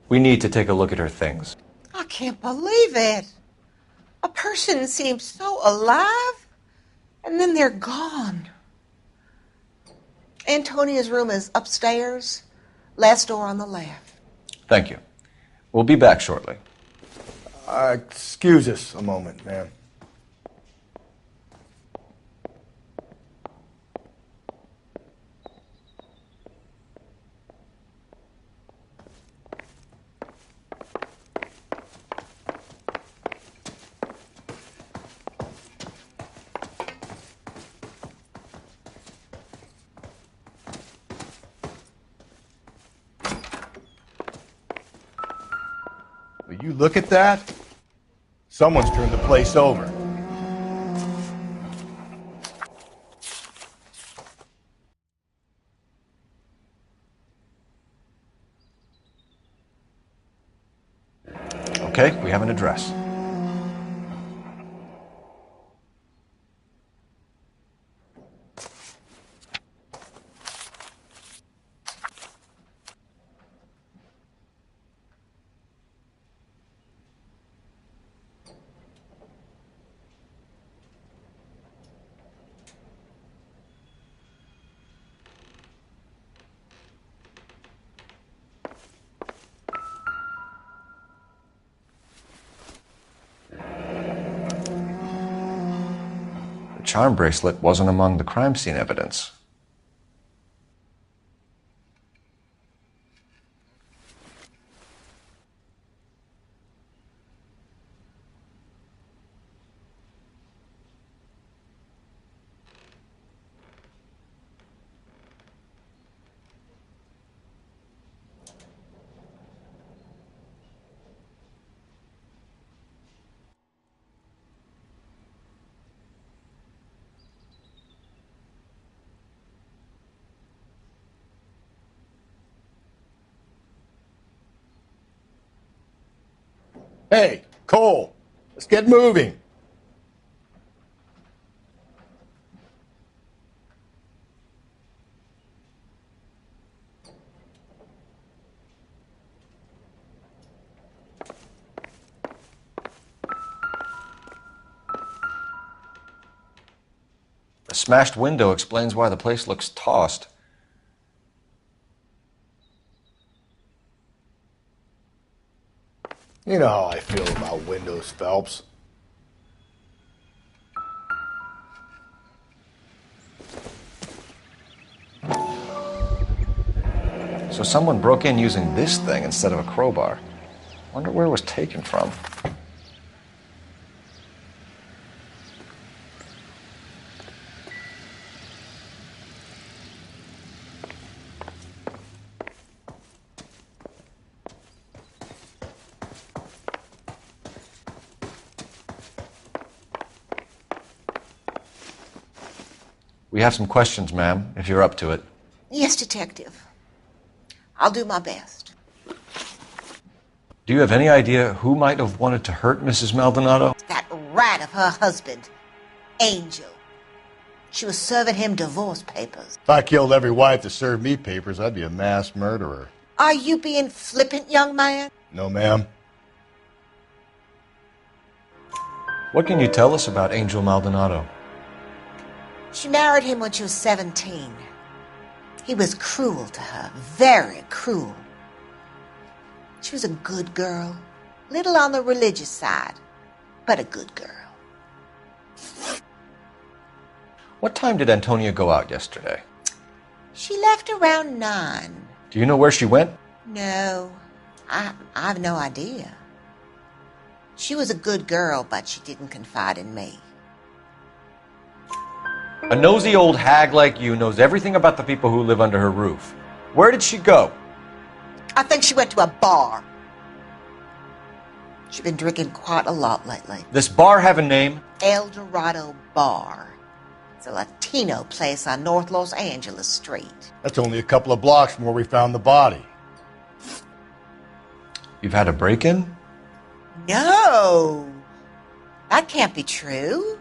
We need to take a look at her things. I can't believe it. A person seems so alive, and then they're gone. Antonia's room is upstairs, last door on the left. Thank you. We'll be back shortly. Excuse us a moment, ma'am. Will you look at that? Someone's turned the place over. Okay, we have an address. The charm bracelet wasn't among the crime scene evidence. Hey, Cole, let's get moving. The smashed window explains why the place looks tossed. You know how I feel about windows, Phelps. So someone broke in using this thing instead of a crowbar. Wonder where it was taken from. We have some questions, ma'am, if you're up to it. Yes, Detective. I'll do my best. Do you have any idea who might have wanted to hurt Mrs. Maldonado? That rat of her husband, Angel. She was serving him divorce papers. If I killed every wife to serve me papers, I'd be a mass murderer. Are you being flippant, young man? No, ma'am. What can you tell us about Angel Maldonado? She married him when she was 17. He was cruel to her, very cruel. She was a good girl, little on the religious side, but a good girl. What time did Antonia go out yesterday? She left around 9. Do you know where she went? No, I've no idea. She was a good girl, but she didn't confide in me. A nosy old hag like you knows everything about the people who live under her roof. Where did she go? I think she went to a bar. She's been drinking quite a lot lately. This bar have a name? El Dorado Bar. It's a Latino place on North Los Angeles Street. That's only a couple of blocks from where we found the body. You've had a break-in? No. That can't be true.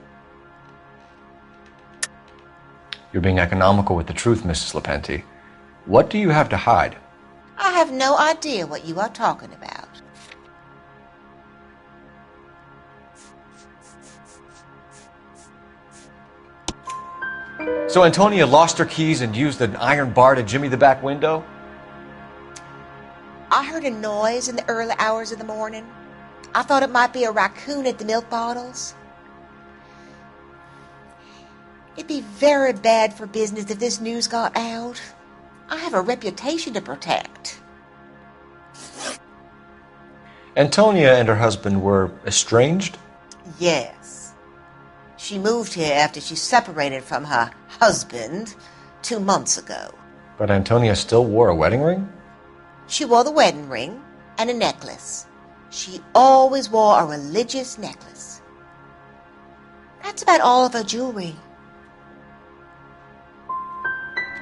You're being economical with the truth, Mrs. Lepenti. What do you have to hide? I have no idea what you are talking about. So Antonia lost her keys and used an iron bar to jimmy the back window? I heard a noise in the early hours of the morning. I thought it might be a raccoon at the milk bottles. It'd be very bad for business if this news got out. I have a reputation to protect. Antonia and her husband were estranged? Yes. She moved here after she separated from her husband 2 months ago. But Antonia still wore a wedding ring? She wore the wedding ring and a necklace. She always wore a religious necklace. That's about all of her jewelry.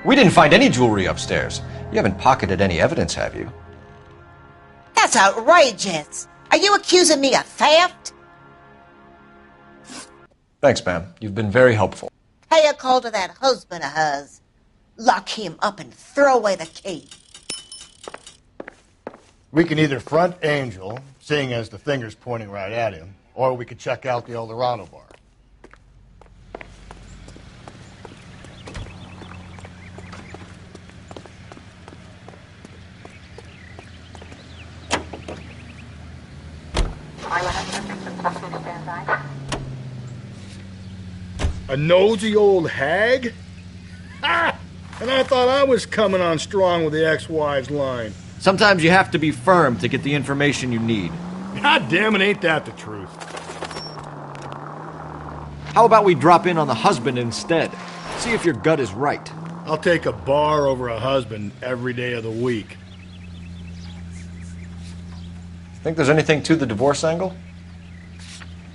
We didn't find any jewelry upstairs. You haven't pocketed any evidence, have you? That's outrageous. Are you accusing me of theft? Thanks, ma'am. You've been very helpful. Pay a call to that husband of hers. Lock him up and throw away the key. We can either front Angel, seeing as the finger's pointing right at him, or we could check out the Eldorado bar. A nosy old hag? Ha! And I thought I was coming on strong with the ex-wives line. Sometimes you have to be firm to get the information you need. God damn it, ain't that the truth? How about we drop in on the husband instead? See if your gut is right. I'll take a bar over a husband every day of the week. Think there's anything to the divorce angle?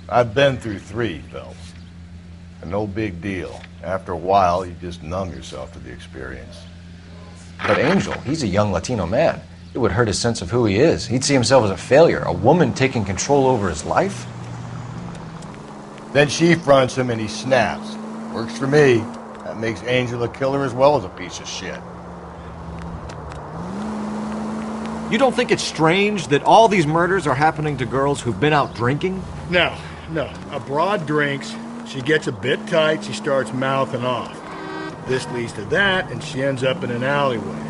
I've been through 3, Phelps. And no big deal. After a while, you just numb yourself to the experience. But Angel, he's a young Latino man. It would hurt his sense of who he is. He'd see himself as a failure, a woman taking control over his life. Then she fronts him and he snaps. Works for me. That makes Angel a killer as well as a piece of shit. You don't think it's strange that all these murders are happening to girls who've been out drinking? No. A broad drinks. She gets a bit tight, she starts mouthing off. This leads to that, and she ends up in an alleyway.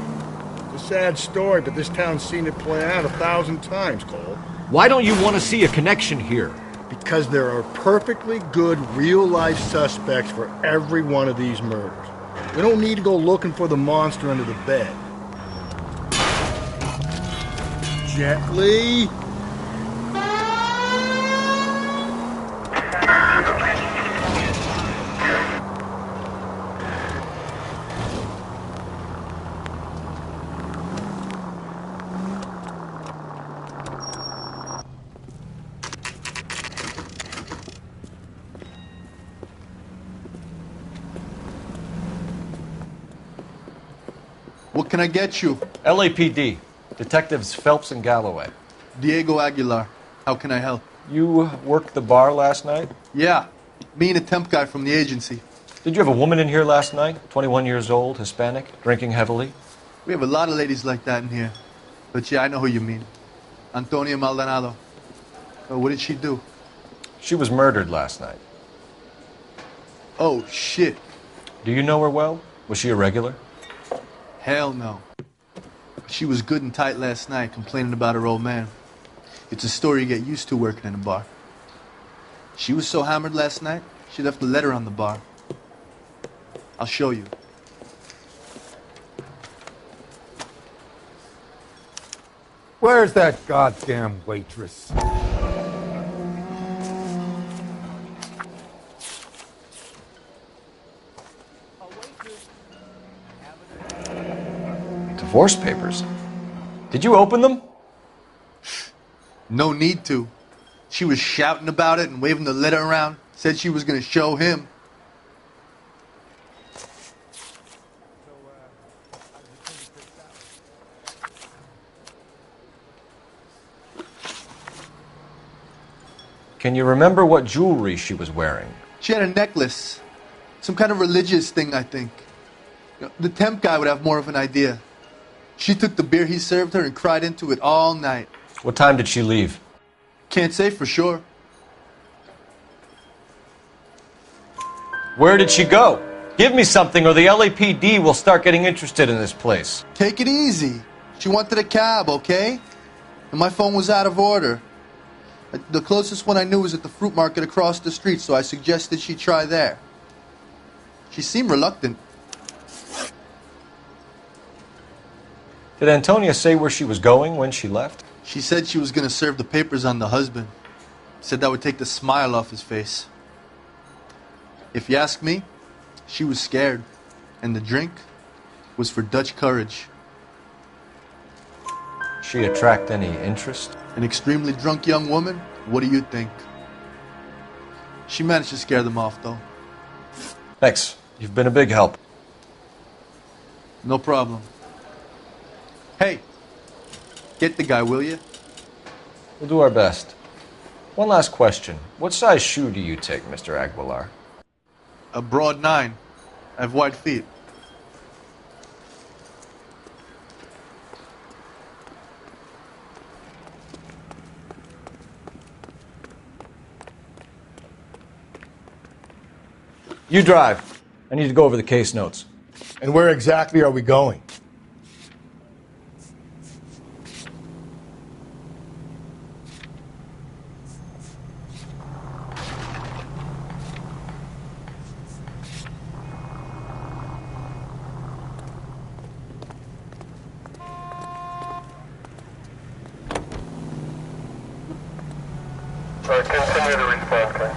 It's a sad story, but this town's seen it play out 1,000 times, Cole. Why don't you want to see a connection here? Because there are perfectly good real-life suspects for every one of these murders. We don't need to go looking for the monster under the bed. Gently. What can I get you? LAPD. Detectives Phelps and Galloway. Diego Aguilar. How can I help? You worked the bar last night? Yeah. Me and a temp guy from the agency. Did you have a woman in here last night? 21 years old, Hispanic, drinking heavily? We have a lot of ladies like that in here. But yeah, I know who you mean. Antonia Maldonado. Oh, what did she do? She was murdered last night. Oh, shit. Do you know her well? Was she a regular? Hell no. She was good and tight last night, complaining about her old man. It's a story you get used to working in a bar. She was so hammered last night, she left a letter on the bar. I'll show you. Where's that goddamn waitress? Divorce papers. Did you open them? No need to. She was shouting about it and waving the letter around. Said she was going to show him. Can you remember what jewelry she was wearing? She had a necklace. Some kind of religious thing, I think. The temp guy would have more of an idea. She took the beer he served her and cried into it all night. What time did she leave? Can't say for sure. Where did she go? Give me something or the LAPD will start getting interested in this place. Take it easy. She wanted a cab, okay? And my phone was out of order. The closest one I knew was at the fruit market across the street, so I suggested she try there. She seemed reluctant. Did Antonia say where she was going when she left? She said she was going to serve the papers on the husband. Said that would take the smile off his face. If you ask me, she was scared. And the drink was for Dutch courage. She attract any interest? An extremely drunk young woman? What do you think? She managed to scare them off, though. Thanks. You've been a big help. No problem. Hey, get the guy, will you? We'll do our best. One last question. What size shoe do you take, Mr. Aguilar? A broad 9. I have wide feet. You drive. I need to go over the case notes. And where exactly are we going? Continue the response, guys.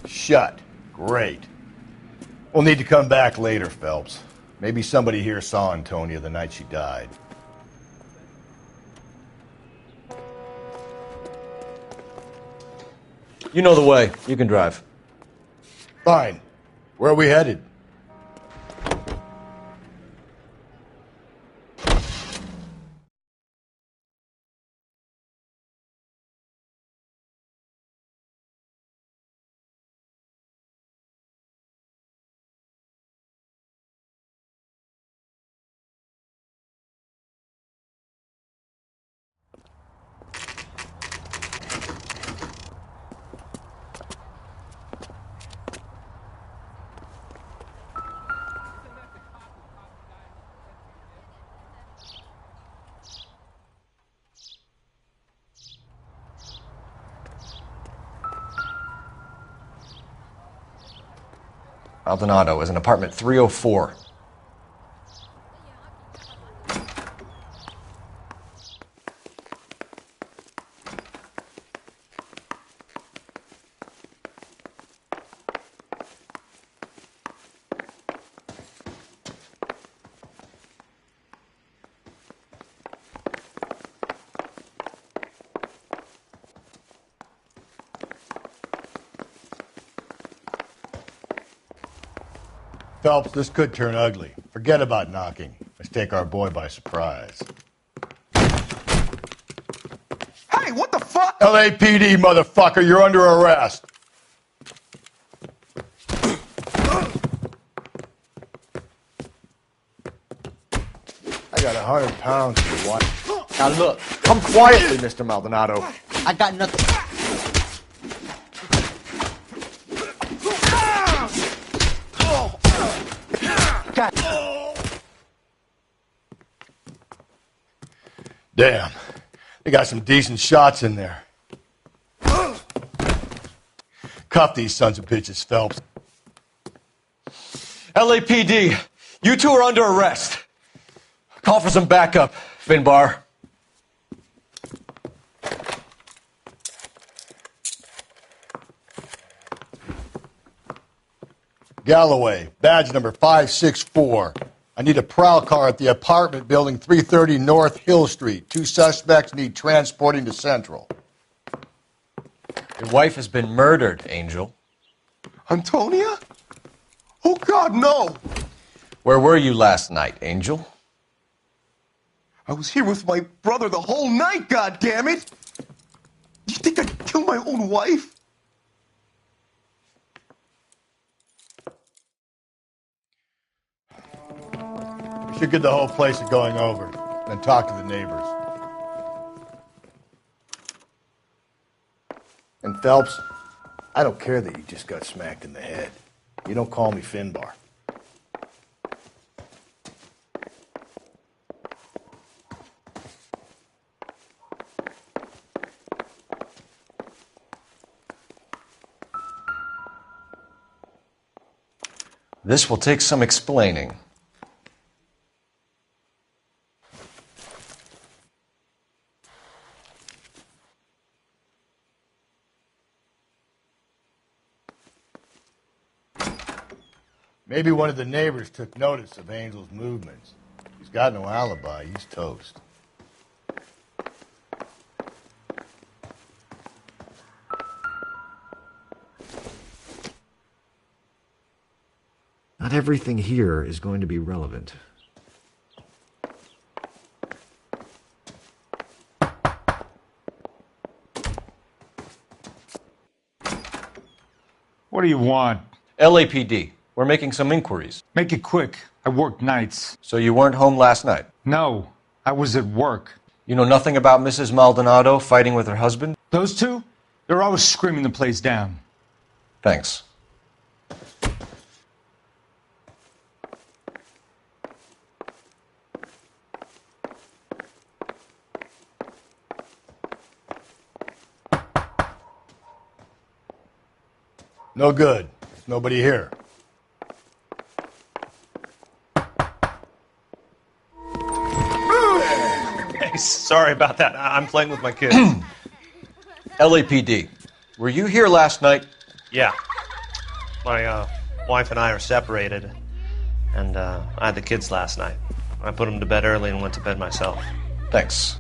Shut. Great. We'll need to come back later, Phelps. Maybe somebody here saw Antonia the night she died. You know the way. You can drive. Fine. Where are we headed? Maldonado is in apartment 304. Phelps, this could turn ugly. Forget about knocking. Let's take our boy by surprise. Hey, what the fuck? LAPD, motherfucker, you're under arrest. I got 100 pounds for your wife. Now look, come quietly, Mr. Maldonado. I got nothing. Damn. They got some decent shots in there. Cuff these sons of bitches, Phelps. LAPD, you two are under arrest. Call for some backup, Finbar. Galloway, badge number 564. I need a prowl car at the apartment building 330 North Hill Street. 2 suspects need transporting to Central. Your wife has been murdered, Angel. Antonia? Oh, God, no! Where were you last night, Angel? I was here with my brother the whole night, goddammit! You think I'd kill my own wife? We should get the whole place going over, then talk to the neighbors. And Phelps, I don't care that you just got smacked in the head. You don't call me Finbar. This will take some explaining. Maybe one of the neighbors took notice of Angel's movements. He's got no alibi. He's toast. Not everything here is going to be relevant. What do you want? LAPD. We're making some inquiries. Make it quick. I work nights. So you weren't home last night? No, I was at work. You know nothing about Mrs. Maldonado fighting with her husband? Those two? They're always screaming the place down. Thanks. No good. There's nobody here. Hey, sorry about that. I'm playing with my kids. LAPD. Were you here last night? Yeah. My wife and I are separated, and I had the kids last night. I put them to bed early and went to bed myself. Thanks.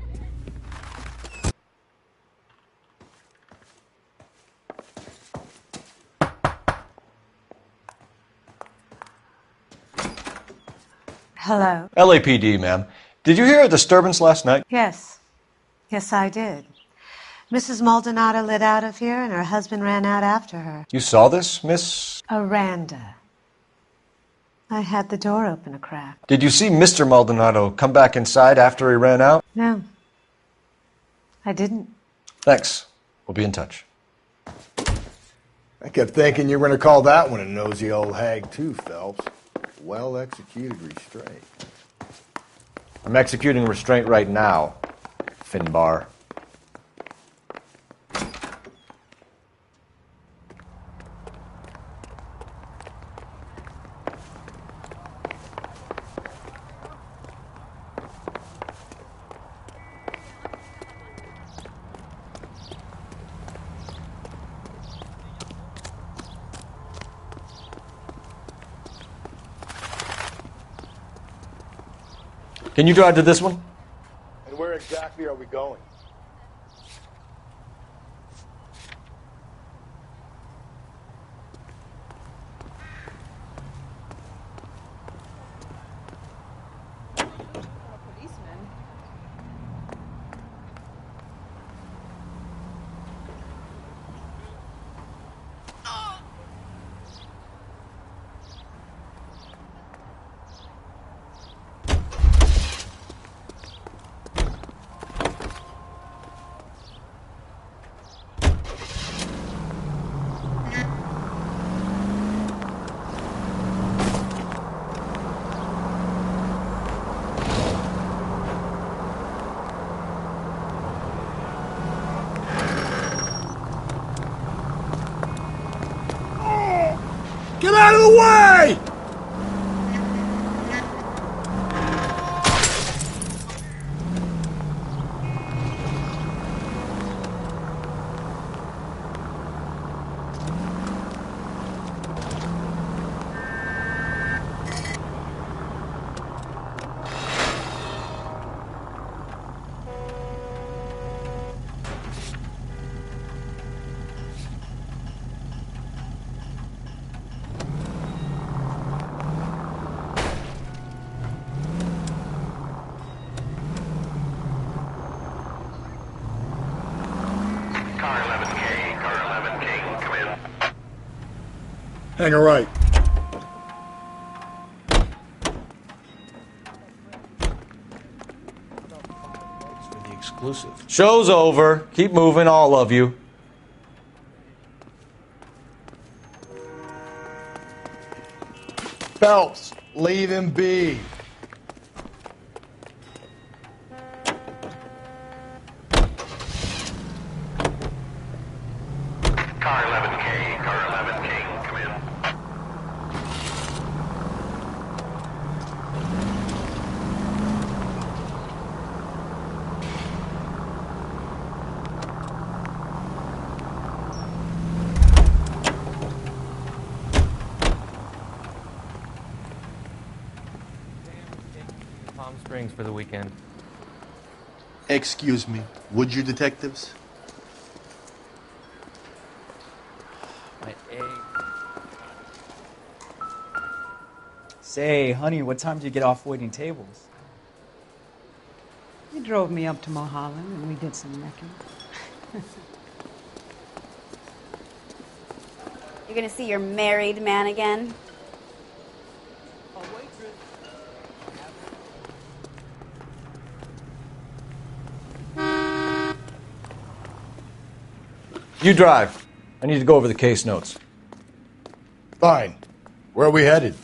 Hello. LAPD, ma'am. Did you hear a disturbance last night? Yes. Yes, I did. Mrs. Maldonado lit out of here, and her husband ran out after her. You saw this, Miss? Aranda. I had the door open a crack. Did you see Mr. Maldonado come back inside after he ran out? No. I didn't. Thanks. We'll be in touch. I kept thinking you were going to call that one a nosy old hag too, Phelps. Well-executed restraint. I'm executing restraint right now, Finbar. Can you drive to this one? And where exactly are we going? Get out of the way! Hang a right. For the exclusive. Show's over. Keep moving, all of you. Phelps, leave him be. Car 11K, car 11K, come in. Springs for the weekend. Excuse me, would you detectives? My egg. Say, honey, what time did you get off waiting tables? He drove me up to Mulholland and we did some necking. You're gonna see your married man again? You drive. I need to go over the case notes. Fine. Where are we headed?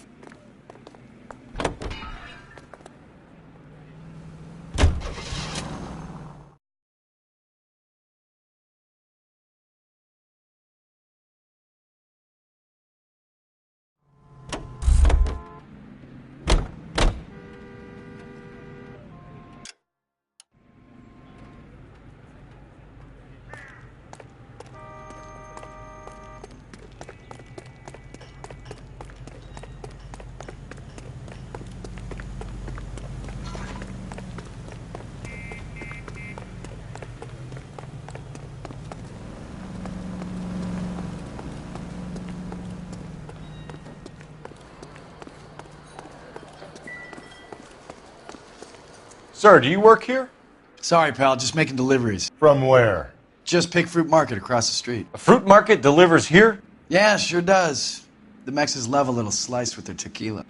Sir, do you work here? Sorry, pal, just making deliveries. From where? Just Pick Fruit Market across the street. A fruit market delivers here? Yeah, sure does. The Mexes love a little slice with their tequila.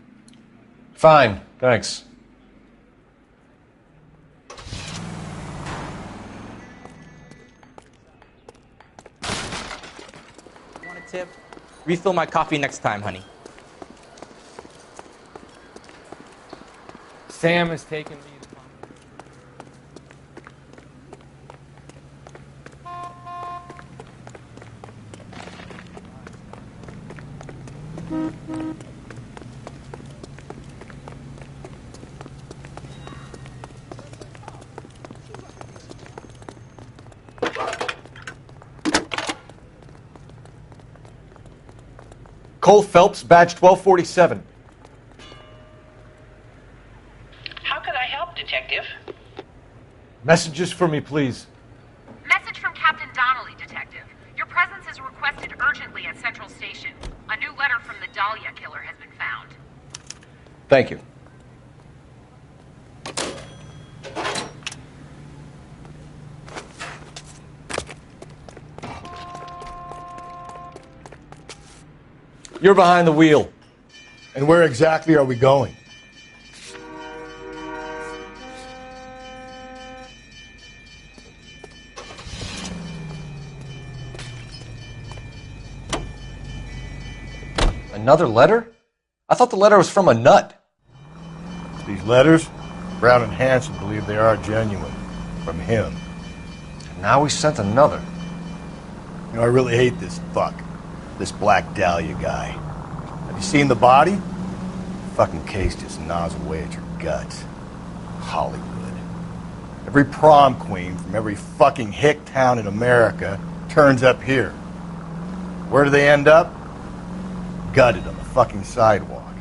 Fine, thanks. Want a tip? Refill my coffee next time, honey. Sam has taken me to Cole Phelps, badge 1247. How could I help, Detective? Messages for me, please. Message from Captain Donnelly, Detective. Your presence is requested urgently at Central Station. A new letter from the Dahlia killer has been found. Thank you. You're behind the wheel. And where exactly are we going? Another letter? I thought the letter was from a nut. These letters, Brown and Hanson believe they are genuine. From him. And now we sent another. You know, I really hate this fuck. This Black Dahlia guy. Have you seen the body? The fucking case just gnaws away at your guts. Hollywood. Every prom queen from every fucking hick town in America turns up here. Where do they end up? Gutted on the fucking sidewalk.